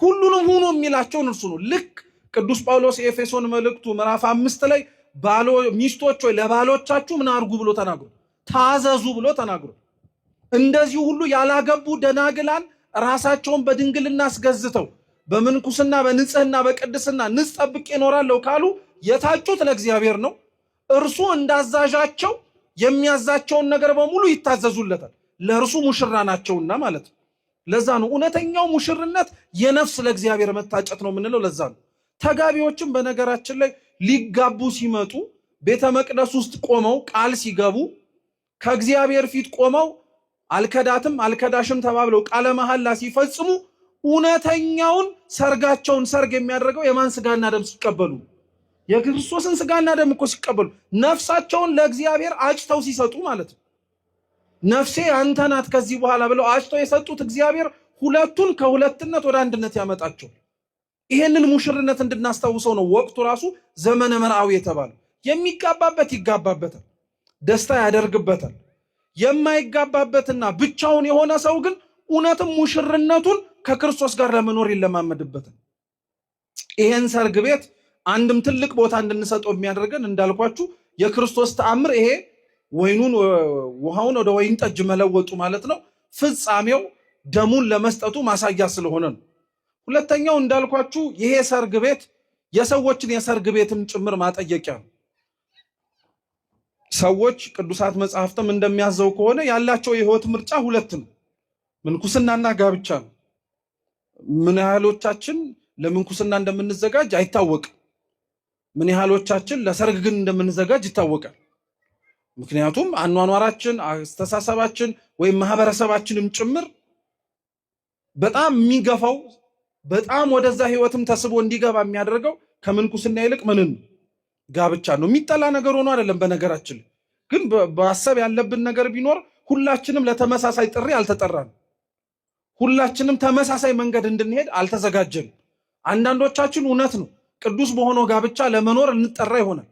ሁሉንም ሁኑ የሚላቸውን እርሱ ነው። ልክ ቅዱስ ጳውሎስ የኤፌሶን መልእክቱ ምዕራፍ 5 ላይ ሚስቶች ሆይ ለባሎቻችሁ ምን አድርጉ ብሎ ተናግሮ ታዘዙ ብሎ ተናግሮ፣ እንደዚህ ሁሉ ያላገቡ ደናግላን ራሳቸውን በድንግልና አስገዝተው በምንኩስና በንጽህና በቅድስና ንጽ ጠብቄ እኖራለሁ ካሉ የታጩት ለእግዚአብሔር ነው። እርሱ እንዳዛዣቸው የሚያዛቸውን ነገር በሙሉ ይታዘዙለታል። ለእርሱ ሙሽራ ናቸውና ማለት ነው። ለዛ ነው እውነተኛው ሙሽርነት የነፍስ ለእግዚአብሔር መታጨት ነው የምንለው። ለዛ ነው ተጋቢዎችም በነገራችን ላይ ሊጋቡ ሲመጡ ቤተ መቅደስ ውስጥ ቆመው ቃል ሲገቡ ከእግዚአብሔር ፊት ቆመው አልከዳትም አልከዳሽም ተባብለው ቃለ መሐላ ሲፈጽሙ እውነተኛውን ሰርጋቸውን ሰርግ የሚያደርገው የማን ስጋና ደም ሲቀበሉ? የክርስቶስን ስጋና ደም እኮ ሲቀበሉ ነፍሳቸውን ለእግዚአብሔር አጭተው ሲሰጡ ማለት ነው። ነፍሴ አንተ ናት ከዚህ በኋላ ብለው አጭተው የሰጡት እግዚአብሔር ሁለቱን ከሁለትነት ወደ አንድነት ያመጣቸው። ይሄንን ሙሽርነት እንድናስታውሰው ነው ወቅቱ ራሱ ዘመነ መርዓዊ የተባለው። የሚጋባበት ይጋባበታል፣ ደስታ ያደርግበታል። የማይጋባበትና ብቻውን የሆነ ሰው ግን እውነትም ሙሽርነቱን ከክርስቶስ ጋር ለመኖር ይለማመድበታል። ይሄን ሰርግ ቤት አንድም ትልቅ ቦታ እንድንሰጠው የሚያደርገን እንዳልኳችሁ የክርስቶስ ተአምር ይሄ ወይኑን ውሃውን ወደ ወይን ጠጅ መለወጡ ማለት ነው። ፍጻሜው ደሙን ለመስጠቱ ማሳያ ስለሆነ ነው። ሁለተኛው እንዳልኳችሁ ይሄ ሰርግ ቤት የሰዎችን የሰርግ ቤትም ጭምር ማጠየቂያ ነው። ሰዎች ቅዱሳት መጽሐፍትም እንደሚያዘው ከሆነ ያላቸው የህይወት ምርጫ ሁለት ነው፣ ምንኩስናና ጋብቻ ነው። ምን ያህሎቻችን ለምንኩስና እንደምንዘጋጅ አይታወቅም። ምን ያህሎቻችን ለሰርግ ግን እንደምንዘጋጅ ይታወቃል። ምክንያቱም አኗኗራችን፣ አስተሳሰባችን ወይም ማህበረሰባችንም ጭምር በጣም የሚገፋው በጣም ወደዛ ህይወትም ተስቦ እንዲገባ የሚያደርገው ከምንኩስና ይልቅ ምንን ጋብቻ ነው። የሚጠላ ነገር ሆኖ አይደለም። በነገራችን ግን በአሰብ ያለብን ነገር ቢኖር ሁላችንም ለተመሳሳይ ጥሪ አልተጠራንም። ሁላችንም ተመሳሳይ መንገድ እንድንሄድ አልተዘጋጀንም። አንዳንዶቻችን እውነት ነው ቅዱስ በሆነው ጋብቻ ለመኖር እንጠራ ይሆናል።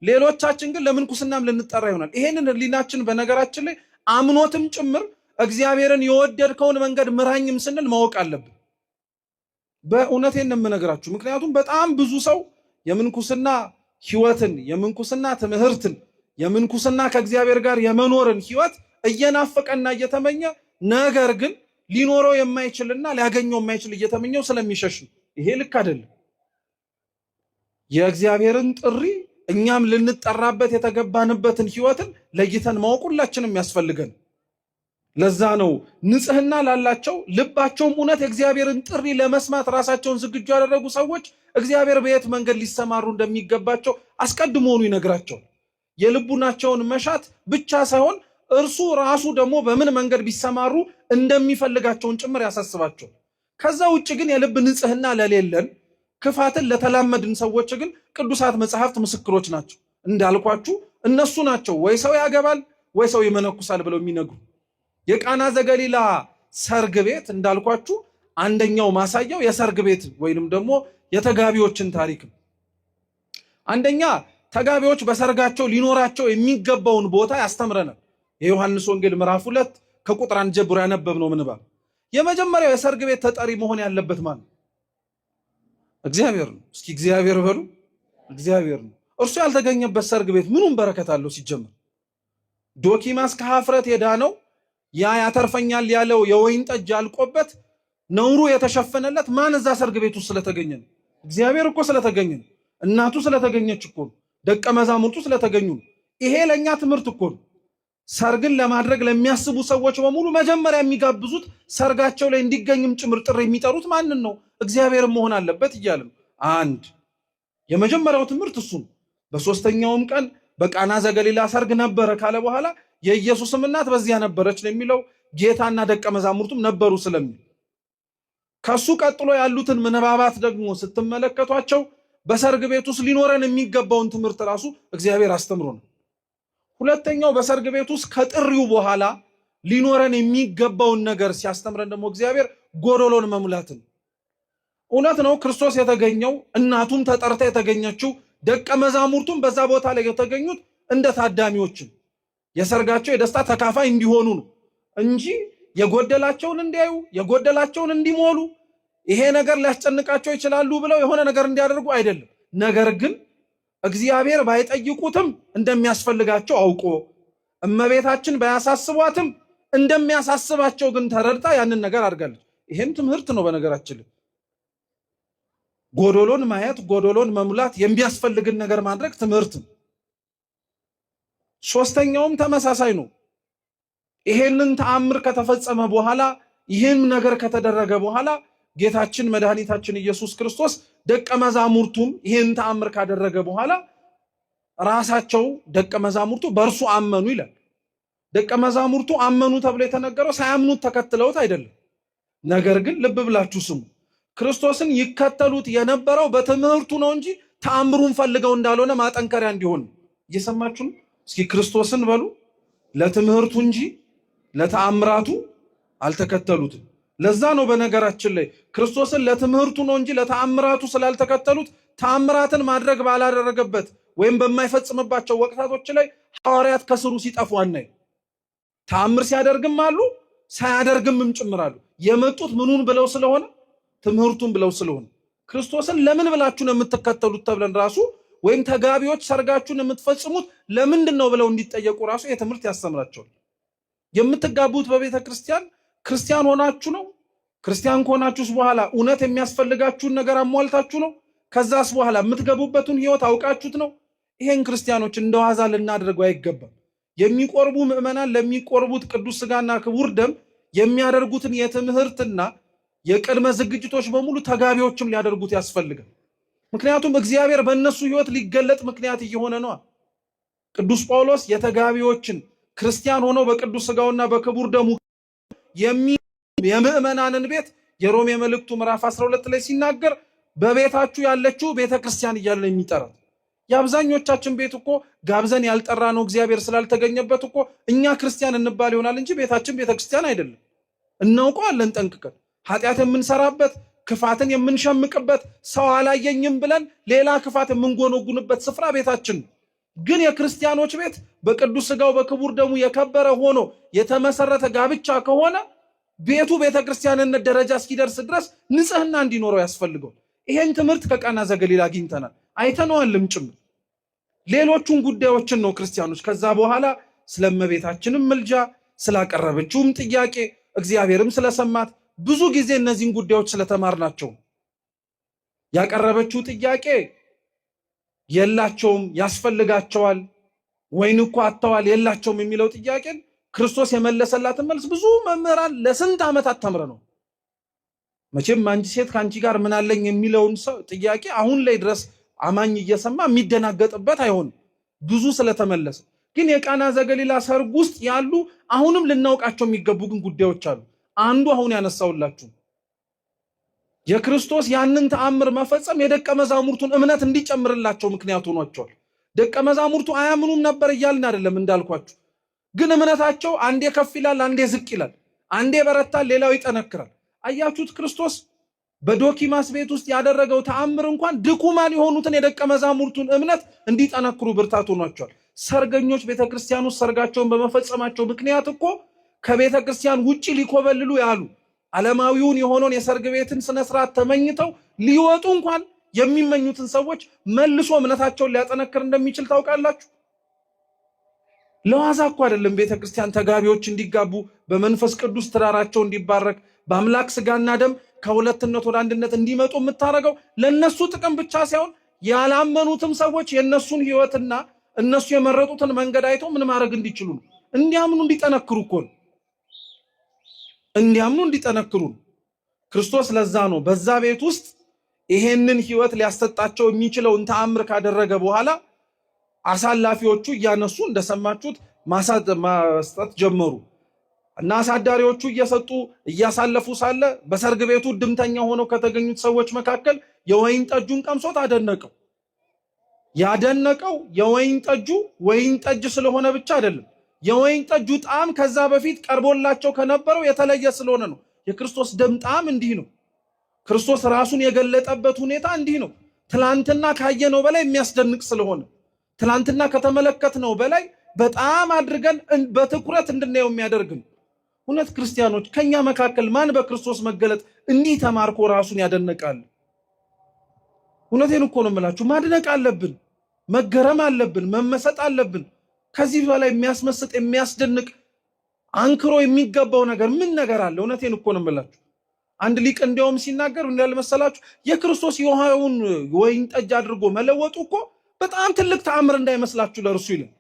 ሌሎቻችን ግን ለምንኩስናም ልንጠራ ይሆናል። ይሄንን ህሊናችን በነገራችን ላይ አምኖትም ጭምር እግዚአብሔርን የወደድከውን መንገድ ምራኝም ስንል ማወቅ አለብን። በእውነቴን የምነግራችሁ ምክንያቱም በጣም ብዙ ሰው የምንኩስና ህይወትን፣ የምንኩስና ትምህርትን፣ የምንኩስና ከእግዚአብሔር ጋር የመኖርን ህይወት እየናፈቀና እየተመኘ ነገር ግን ሊኖረው የማይችልና ሊያገኘው የማይችል እየተመኘው ስለሚሸሽ ነው። ይሄ ልክ አይደለም። የእግዚአብሔርን ጥሪ እኛም ልንጠራበት የተገባንበትን ህይወትን ለይተን ማወቅ ሁላችንም ያስፈልገን። ለዛ ነው ንጽህና ላላቸው ልባቸውም እውነት የእግዚአብሔርን ጥሪ ለመስማት ራሳቸውን ዝግጁ ያደረጉ ሰዎች እግዚአብሔር በየት መንገድ ሊሰማሩ እንደሚገባቸው አስቀድሞውኑ ይነግራቸዋል። የልቡናቸውን መሻት ብቻ ሳይሆን እርሱ ራሱ ደግሞ በምን መንገድ ቢሰማሩ እንደሚፈልጋቸውን ጭምር ያሳስባቸዋል። ከዛ ውጭ ግን የልብ ንጽህና ለሌለን ክፋትን ለተላመድን ሰዎች ግን ቅዱሳት መጽሐፍት ምስክሮች ናቸው። እንዳልኳችሁ እነሱ ናቸው ወይ ሰው ያገባል ወይ ሰው ይመነኩሳል ብለው የሚነግሩ። የቃና ዘገሊላ ሰርግ ቤት እንዳልኳችሁ አንደኛው ማሳያው የሰርግ ቤት ወይንም ደግሞ የተጋቢዎችን ታሪክ። አንደኛ ተጋቢዎች በሰርጋቸው ሊኖራቸው የሚገባውን ቦታ ያስተምረናል። የዮሐንስ ወንጌል ምዕራፍ 2 ከቁጥር 1 ጀምሮ ያነበብነው ምንባብ። የመጀመሪያው የሰርግ ቤት ተጠሪ መሆን ያለበት ማን ነው? እግዚአብሔር ነው። እስኪ እግዚአብሔር በሉ። እግዚአብሔር ነው። እርሱ ያልተገኘበት ሰርግ ቤት ምኑን በረከት አለው? ሲጀምር ዶኪማስ ከሀፍረት የዳነው ያ ያተርፈኛል ያለው የወይን ጠጅ አልቆበት ነውሩ የተሸፈነለት ማን እዛ ሰርግ ቤት ውስጥ ስለተገኘ ነው? እግዚአብሔር እኮ ስለተገኘ ነው። እናቱ ስለተገኘች እኮ ነው። ደቀ መዛሙርቱ ስለተገኙ ነው። ይሄ ለኛ ትምህርት እኮ ነው። ሰርግን ለማድረግ ለሚያስቡ ሰዎች በሙሉ መጀመሪያ የሚጋብዙት ሰርጋቸው ላይ እንዲገኝም ጭምር ጥሪ የሚጠሩት ማንን ነው? እግዚአብሔር መሆን አለበት እያለ ነው። አንድ የመጀመሪያው ትምህርት እሱ ነው። በሶስተኛውም ቀን በቃና ዘገሊላ ሰርግ ነበረ ካለ በኋላ የኢየሱስም እናት በዚያ ነበረች ነው የሚለው። ጌታና ደቀ መዛሙርቱም ነበሩ ስለሚል ከሱ ቀጥሎ ያሉትን ምንባባት ደግሞ ስትመለከቷቸው በሰርግ ቤት ውስጥ ሊኖረን የሚገባውን ትምህርት ራሱ እግዚአብሔር አስተምሮ ነው። ሁለተኛው በሰርግ ቤት ውስጥ ከጥሪው በኋላ ሊኖረን የሚገባውን ነገር ሲያስተምረን ደግሞ እግዚአብሔር ጎዶሎን መሙላትን። እውነት ነው ክርስቶስ የተገኘው እናቱም ተጠርታ የተገኘችው ደቀ መዛሙርቱም በዛ ቦታ ላይ የተገኙት እንደ ታዳሚዎችን የሰርጋቸው የደስታ ተካፋይ እንዲሆኑ ነው እንጂ የጎደላቸውን እንዲያዩ የጎደላቸውን እንዲሞሉ ይሄ ነገር ሊያስጨንቃቸው ይችላሉ ብለው የሆነ ነገር እንዲያደርጉ አይደለም። ነገር ግን እግዚአብሔር ባይጠይቁትም እንደሚያስፈልጋቸው አውቆ እመቤታችን ባያሳስቧትም እንደሚያሳስባቸው ግን ተረድታ ያንን ነገር አድርጋለች። ይሄም ትምህርት ነው። በነገራችን ላይ ጎዶሎን ማየት ጎዶሎን መሙላት የሚያስፈልግን ነገር ማድረግ ትምህርት ነው። ሶስተኛውም ተመሳሳይ ነው። ይሄንን ተአምር ከተፈጸመ በኋላ ይህም ነገር ከተደረገ በኋላ ጌታችን መድኃኒታችን ኢየሱስ ክርስቶስ ደቀ መዛሙርቱም ይህን ተአምር ካደረገ በኋላ ራሳቸው ደቀ መዛሙርቱ በእርሱ አመኑ ይላል። ደቀ መዛሙርቱ አመኑ ተብሎ የተነገረው ሳያምኑት ተከትለውት አይደለም። ነገር ግን ልብ ብላችሁ ስሙ፣ ክርስቶስን ይከተሉት የነበረው በትምህርቱ ነው እንጂ ተአምሩን ፈልገው እንዳልሆነ ማጠንከሪያ እንዲሆን። እየሰማችሁ ነው? እስኪ ክርስቶስን በሉ። ለትምህርቱ እንጂ ለተአምራቱ አልተከተሉትም። ለዛ ነው በነገራችን ላይ ክርስቶስን ለትምህርቱ ነው እንጂ ለተአምራቱ ስላልተከተሉት ተአምራትን ማድረግ ባላደረገበት ወይም በማይፈጽምባቸው ወቅታቶች ላይ ሐዋርያት ከስሩ ሲጠፉ አናይ። ተአምር ሲያደርግም አሉ ሳያደርግምም ጭምራሉ። የመጡት ምኑን ብለው ስለሆነ ትምህርቱን ብለው ስለሆነ ክርስቶስን ለምን ብላችሁ ነው የምትከተሉት ተብለን ራሱ ወይም ተጋቢዎች ሰርጋችሁን የምትፈጽሙት ለምንድን ነው ብለው እንዲጠየቁ ራሱ የትምህርት ያስተምራቸዋል። የምትጋቡት በቤተ ክርስቲያን ክርስቲያን ሆናችሁ ነው? ክርስቲያን ከሆናችሁስ በኋላ እውነት የሚያስፈልጋችሁን ነገር አሟልታችሁ ነው? ከዛስ በኋላ የምትገቡበትን ህይወት አውቃችሁት ነው? ይሄን ክርስቲያኖች እንደዋዛ ልናደርገው አይገባም። የሚቆርቡ ምዕመናን ለሚቆርቡት ቅዱስ ስጋና ክቡር ደም የሚያደርጉትን የትምህርትና የቅድመ ዝግጅቶች በሙሉ ተጋቢዎችም ሊያደርጉት ያስፈልጋል። ምክንያቱም እግዚአብሔር በእነሱ ህይወት ሊገለጥ ምክንያት እየሆነ ነው። ቅዱስ ጳውሎስ የተጋቢዎችን ክርስቲያን ሆነው በቅዱስ ስጋውና በክቡር ደሙ የምዕመናንን ቤት የሮሜ መልእክቱ ምዕራፍ 12 ላይ ሲናገር በቤታችሁ ያለችው ቤተክርስቲያን እያለ የሚጠራት። የአብዛኞቻችን ቤት እኮ ጋብዘን ያልጠራ ነው እግዚአብሔር ስላልተገኘበት እኮ እኛ ክርስቲያን እንባል ይሆናል እንጂ ቤታችን ቤተክርስቲያን አይደለም። እናውቀዋለን ጠንቅቀን። ኃጢአት የምንሰራበት፣ ክፋትን የምንሸምቅበት፣ ሰው አላየኝም ብለን ሌላ ክፋት የምንጎነጉንበት ስፍራ ቤታችን ነው። ግን የክርስቲያኖች ቤት በቅዱስ ስጋው በክቡር ደሙ የከበረ ሆኖ የተመሰረተ ጋብቻ ከሆነ ቤቱ ቤተክርስቲያንነት ደረጃ እስኪደርስ ድረስ ንጽህና እንዲኖረው ያስፈልገው። ይሄን ትምህርት ከቃና ዘገሊላ አግኝተናል፣ አይተነዋልም ጭምር። ሌሎቹን ጉዳዮችን ነው ክርስቲያኖች ከዛ በኋላ ስለእመቤታችንም ምልጃ ስላቀረበችውም ጥያቄ እግዚአብሔርም ስለሰማት ብዙ ጊዜ እነዚህን ጉዳዮች ስለተማርናቸው ያቀረበችው ጥያቄ የላቸውም ያስፈልጋቸዋል ወይን እኮ አጥተዋል የላቸውም የሚለው ጥያቄን ክርስቶስ የመለሰላትን መልስ ብዙ መምህራን ለስንት ዓመታት ተምረ ነው። መቼም አንቺ ሴት ከአንቺ ጋር ምን አለኝ የሚለውን ጥያቄ አሁን ላይ ድረስ አማኝ እየሰማ የሚደናገጥበት አይሆንም ብዙ ስለተመለሰ። ግን የቃና ዘገሊላ ሰርግ ውስጥ ያሉ አሁንም ልናውቃቸው የሚገቡ ግን ጉዳዮች አሉ። አንዱ አሁን ያነሳውላችሁ የክርስቶስ ያንን ተአምር መፈጸም የደቀ መዛሙርቱን እምነት እንዲጨምርላቸው ምክንያት ሆኗቸዋል። ደቀ መዛሙርቱ አያምኑም ነበር እያልን አይደለም እንዳልኳችሁ። ግን እምነታቸው አንዴ ከፍ ይላል፣ አንዴ ዝቅ ይላል፣ አንዴ በረታል፣ ሌላው ይጠነክራል። አያችሁት? ክርስቶስ በዶኪማስ ቤት ውስጥ ያደረገው ተአምር እንኳን ድኩማን የሆኑትን የደቀ መዛሙርቱን እምነት እንዲጠነክሩ ብርታት ሆኗቸዋል። ሰርገኞች ቤተክርስቲያን ውስጥ ሰርጋቸውን በመፈጸማቸው ምክንያት እኮ ከቤተክርስቲያን ውጪ ሊኮበልሉ ያሉ ዓለማዊውን የሆነውን የሰርግ ቤትን ስነ ስርዓት ተመኝተው ሊወጡ እንኳን የሚመኙትን ሰዎች መልሶ እምነታቸውን ሊያጠነክር እንደሚችል ታውቃላችሁ። ለዋዛ እኮ አይደለም ቤተክርስቲያን ተጋቢዎች እንዲጋቡ በመንፈስ ቅዱስ ትዳራቸው እንዲባረክ በአምላክ ስጋና ደም ከሁለትነት ወደ አንድነት እንዲመጡ የምታረገው ለነሱ ጥቅም ብቻ ሳይሆን ያላመኑትም ሰዎች የነሱን ህይወትና እነሱ የመረጡትን መንገድ አይተው ምን ማድረግ እንዲችሉ ነው። እንዲያምኑ እንዲጠነክሩ እኮ ነው። እንዲያምኑ እንዲጠነክሩ ክርስቶስ ለዛ ነው በዛ ቤት ውስጥ ይሄንን ህይወት ሊያሰጣቸው የሚችለውን ተአምር ካደረገ በኋላ አሳላፊዎቹ እያነሱ እንደሰማችሁት ማስጠት ጀመሩ እና አሳዳሪዎቹ እየሰጡ እያሳለፉ ሳለ በሰርግ ቤቱ ድምተኛ ሆነው ከተገኙት ሰዎች መካከል የወይን ጠጁን ቀምሶት አደነቀው። ያደነቀው የወይን ጠጁ ወይን ጠጅ ስለሆነ ብቻ አይደለም። የወይን ጠጁ ጣዕም ከዛ በፊት ቀርቦላቸው ከነበረው የተለየ ስለሆነ ነው። የክርስቶስ ደም ጣዕም እንዲህ ነው። ክርስቶስ ራሱን የገለጠበት ሁኔታ እንዲህ ነው። ትላንትና ካየነው በላይ የሚያስደንቅ ስለሆነ ትላንትና ከተመለከትነው በላይ በጣም አድርገን በትኩረት እንድናየው የሚያደርግ ነው። እውነት ክርስቲያኖች ከኛ መካከል ማን በክርስቶስ መገለጥ እንዲህ ተማርኮ ራሱን ያደነቃል? እውነቴን እኮ ነው የምላችሁ። ማድነቅ አለብን፣ መገረም አለብን፣ መመሰጥ አለብን። ከዚህ በላይ የሚያስመስጥ የሚያስደንቅ አንክሮ የሚገባው ነገር ምን ነገር አለ? እውነቴን እኮ ነው የምላችሁ። አንድ ሊቅ እንዲያውም ሲናገር እንዳለ መሰላችሁ የክርስቶስ የውሃውን ወይን ጠጅ አድርጎ መለወጡ እኮ በጣም ትልቅ ተአምር እንዳይመስላችሁ ለእርሱ ይላል።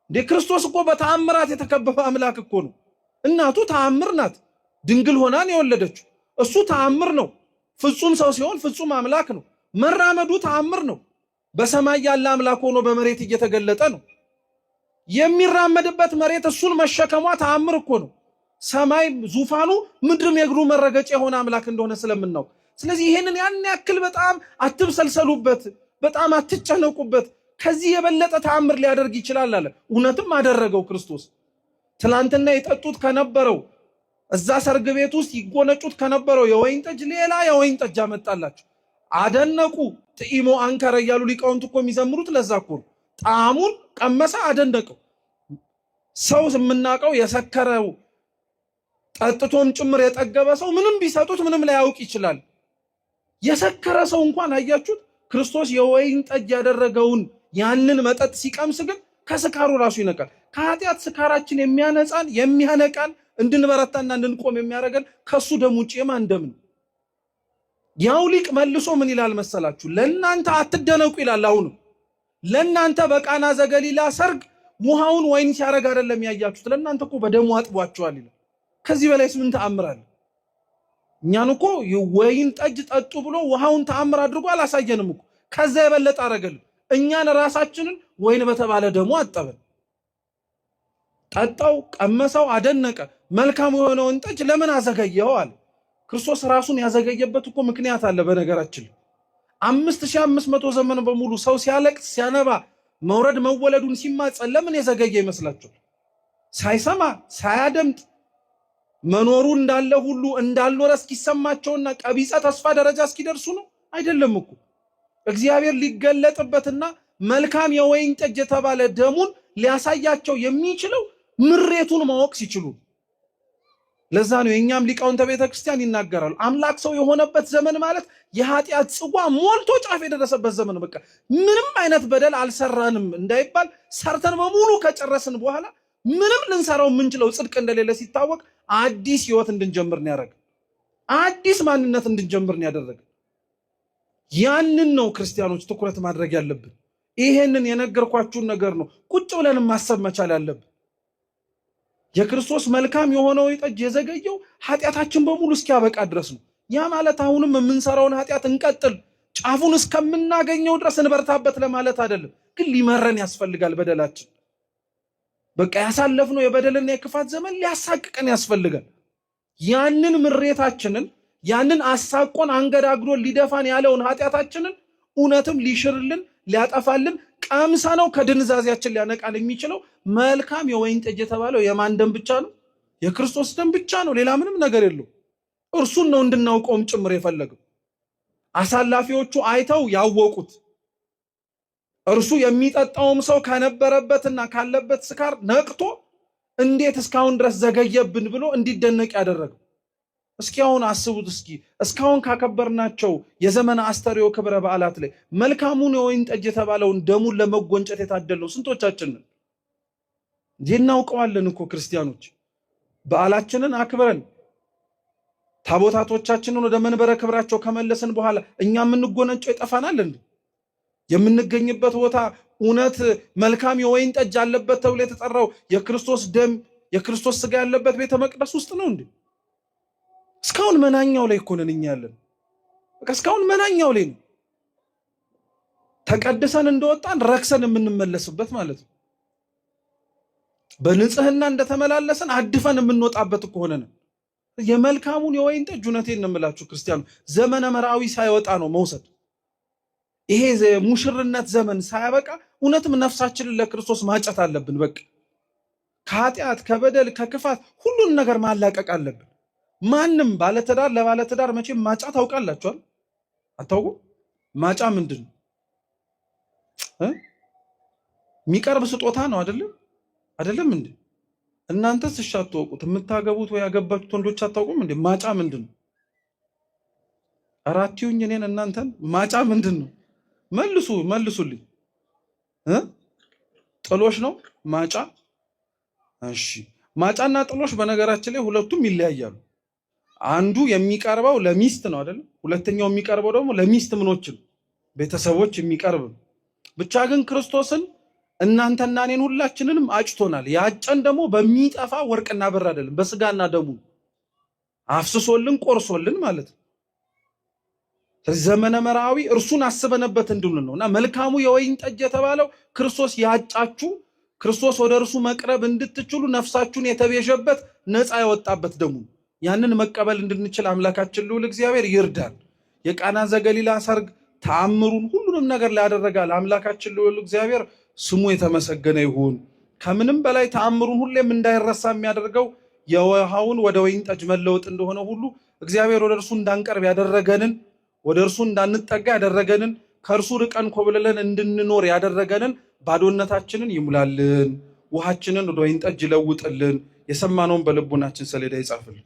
እንደ ክርስቶስ እኮ በተአምራት የተከበበ አምላክ እኮ ነው። እናቱ ተአምር ናት፣ ድንግል ሆናን የወለደችው እሱ ተአምር ነው። ፍጹም ሰው ሲሆን ፍጹም አምላክ ነው። መራመዱ ተአምር ነው። በሰማይ ያለ አምላክ ሆኖ በመሬት እየተገለጠ ነው። የሚራመድበት መሬት እሱን መሸከሟ ተአምር እኮ ነው። ሰማይ ዙፋኑ ምድርም የእግሩ መረገጫ የሆነ አምላክ እንደሆነ ስለምናውቅ፣ ስለዚህ ይሄንን ያን ያክል በጣም አትብሰልሰሉበት፣ በጣም አትጨነቁበት። ከዚህ የበለጠ ተአምር ሊያደርግ ይችላል አለ። እውነትም አደረገው ክርስቶስ። ትላንትና የጠጡት ከነበረው እዛ ሰርግ ቤት ውስጥ ይጎነጩት ከነበረው የወይን ጠጅ ሌላ የወይን ጠጅ አመጣላቸው። አደነቁ። ጥኢሞ አንከረ እያሉ ሊቃውንት እኮ የሚዘምሩት ለዛ እኮ ነው። ጣዕሙን ቀመሰ፣ አደነቀው። ሰው የምናውቀው የሰከረው ጠጥቶም ጭምር የጠገበ ሰው ምንም ቢሰጡት ምንም ላያውቅ ይችላል። የሰከረ ሰው እንኳን አያችሁት ክርስቶስ የወይን ጠጅ ያደረገውን ያንን መጠጥ ሲቀምስ ግን ከስካሩ ራሱ ይነቃል። ከኃጢአት ስካራችን የሚያነጻን የሚያነቃን እንድንበረታና እንድንቆም የሚያደርገን ከሱ ደም ውጭ የማን ደም ነው? ያው ሊቅ መልሶ ምን ይላል መሰላችሁ? ለእናንተ አትደነቁ ይላል። አሁንም ለእናንተ በቃና ዘገሊላ ሰርግ ውሃውን ወይን ሲያረግ አይደለም ያያችሁት፣ ለእናንተ እኮ በደሙ አጥቧቸዋል ይላል። ከዚህ በላይስ ምን ተአምር አለ? እኛን እኮ የወይን ጠጅ ጠጡ ብሎ ውሃውን ተአምር አድርጎ አላሳየንም እኮ። ከዛ የበለጠ አረገልን። እኛን ራሳችንን ወይን በተባለ ደሙ አጠበን። ጠጣው፣ ቀመሰው፣ አደነቀ። መልካም የሆነውን ጠጅ ለምን አዘገየው አለ። ክርስቶስ ራሱን ያዘገየበት እኮ ምክንያት አለ። በነገራችን 5500 ዘመን በሙሉ ሰው ሲያለቅስ ሲያነባ መውረድ መወለዱን ሲማጸን ለምን የዘገየ ይመስላችኋል? ሳይሰማ ሳያደምጥ መኖሩ እንዳለ ሁሉ እንዳልኖረ እስኪሰማቸውና ቀቢጸ ተስፋ ደረጃ እስኪደርሱ ነው? አይደለም እኮ። እግዚአብሔር ሊገለጥበትና መልካም የወይን ጠጅ የተባለ ደሙን ሊያሳያቸው የሚችለው ምሬቱን ማወቅ ሲችሉ። ለዛ ነው የኛም ሊቃውንተ ቤተ ክርስቲያን ይናገራሉ። አምላክ ሰው የሆነበት ዘመን ማለት የኃጢአት ጽዋ ሞልቶ ጫፍ የደረሰበት ዘመን። በቃ ምንም አይነት በደል አልሰራንም እንዳይባል ሰርተን በሙሉ ከጨረስን በኋላ ምንም ልንሰራው የምንችለው ጽድቅ እንደሌለ ሲታወቅ አዲስ ህይወት እንድንጀምር ነው ያደረገ። አዲስ ማንነት እንድንጀምር ነው ያደረገ። ያንን ነው ክርስቲያኖች ትኩረት ማድረግ ያለብን። ይሄንን የነገርኳችሁን ነገር ነው ቁጭ ብለን ማሰብ መቻል ያለብን። የክርስቶስ መልካም የሆነው ጠጅ የዘገየው ኃጢአታችን በሙሉ እስኪያበቃ ድረስ ነው። ያ ማለት አሁንም የምንሰራውን ኃጢአት እንቀጥል ጫፉን እስከምናገኘው ድረስ እንበርታበት ለማለት አይደለም። ግን ሊመረን ያስፈልጋል በደላችን። በቃ ያሳለፍነው የበደልና የክፋት ዘመን ሊያሳቅቀን ያስፈልጋል። ያንን ምሬታችንን ያንን አሳቆን አንገዳግዶ ሊደፋን ያለውን ኃጢአታችንን እውነትም ሊሽርልን ሊያጠፋልን ቀምሰነው ከድንዛዜያችን ሊያነቃል የሚችለው መልካም የወይን ጠጅ የተባለው የማን ደም ብቻ ነው? የክርስቶስ ደም ብቻ ነው። ሌላ ምንም ነገር የለው። እርሱን ነው እንድናውቀውም ጭምር የፈለገው። አሳላፊዎቹ አይተው ያወቁት እርሱ የሚጠጣውም ሰው ከነበረበትና ካለበት ስካር ነቅቶ እንዴት እስካሁን ድረስ ዘገየብን ብሎ እንዲደነቅ ያደረገው። እስኪ አሁን አስቡት። እስኪ እስካሁን ካከበርናቸው የዘመነ አስተርእዮ ክብረ በዓላት ላይ መልካሙን የወይን ጠጅ የተባለውን ደሙን ለመጎንጨት የታደለው ስንቶቻችንን እናውቀዋለን እኮ ክርስቲያኖች። በዓላችንን አክብረን ታቦታቶቻችንን ወደ መንበረ ክብራቸው ከመለስን በኋላ እኛ የምንጎነጨው ይጠፋናል እንዴ? የምንገኝበት ቦታ እውነት መልካም የወይን ጠጅ አለበት ተብሎ የተጠራው የክርስቶስ ደም የክርስቶስ ስጋ ያለበት ቤተ መቅደስ ውስጥ ነው እንዴ? እስካሁን መናኛው ላይ እኮ ነን እኛ ያለን። በቃ እስካሁን መናኛው ላይ ነው። ተቀድሰን እንደወጣን ረክሰን የምንመለስበት ማለት ነው። በንጽህና እንደተመላለሰን አድፈን የምንወጣበት እኮ ሆነን የመልካሙን የወይን ጠጅ እውነቴን ነው የምላችሁ ክርስቲያኑ ዘመነ መራዊ ሳይወጣ ነው መውሰድ። ይሄ ሙሽርነት ዘመን ሳያበቃ እውነትም ነፍሳችንን ለክርስቶስ ማጨት አለብን። በቃ ከኃጢአት ከበደል ከክፋት ሁሉን ነገር ማላቀቅ አለብን። ማንም ባለትዳር ለባለትዳር መቼም ማጫ ታውቃላችኋል? አታውቁም? ማጫ ምንድን ነው? የሚቀርብ ስጦታ ነው አይደለም እንዴ? እናንተስ እሺ አትወቁት? የምታገቡት ወይ ያገባችሁት ወንዶች አታውቁም እንዴ? ማጫ ምንድን ነው? አራቲውኝ እኔን እናንተን ማጫ ምንድን ነው? መልሱልኝ። ጥሎሽ ነው ማጫ? እሺ ማጫና ጥሎሽ በነገራችን ላይ ሁለቱም ይለያያሉ። አንዱ የሚቀርበው ለሚስት ነው አይደል? ሁለተኛው የሚቀርበው ደግሞ ለሚስት ምኖችን ቤተሰቦች የሚቀርብ። ብቻ ግን ክርስቶስን እናንተና እኔን ሁላችንንም አጭቶናል። ያጨን ደግሞ በሚጠፋ ወርቅና ብር አይደለም፣ በስጋና ደሙ አፍስሶልን ቆርሶልን ማለት ነው። ዘመነ መራዊ እርሱን አስበንበት እንድንል ነውና መልካሙ የወይን ጠጅ የተባለው ክርስቶስ ያጫችሁ ክርስቶስ ወደ እርሱ መቅረብ እንድትችሉ ነፍሳችሁን የተቤዠበት ነፃ የወጣበት ደሙ ያንን መቀበል እንድንችል አምላካችን ልዑል እግዚአብሔር ይርዳል። የቃና ዘገሊላ ሰርግ ተአምሩን ሁሉንም ነገር ላደረጋል አምላካችን ልዑል እግዚአብሔር ስሙ የተመሰገነ ይሁን። ከምንም በላይ ተአምሩን ሁሌም እንዳይረሳ የሚያደርገው የውሃውን ወደ ወይን ጠጅ መለወጥ እንደሆነ ሁሉ እግዚአብሔር ወደ እርሱ እንዳንቀርብ ያደረገንን ወደ እርሱ እንዳንጠጋ ያደረገንን ከእርሱ ርቀን ኮብልለን እንድንኖር ያደረገንን ባዶነታችንን ይሙላልን፣ ውሃችንን ወደ ወይን ጠጅ ይለውጥልን። የሰማነውን በልቡናችን ሰሌዳ ይጻፍልን።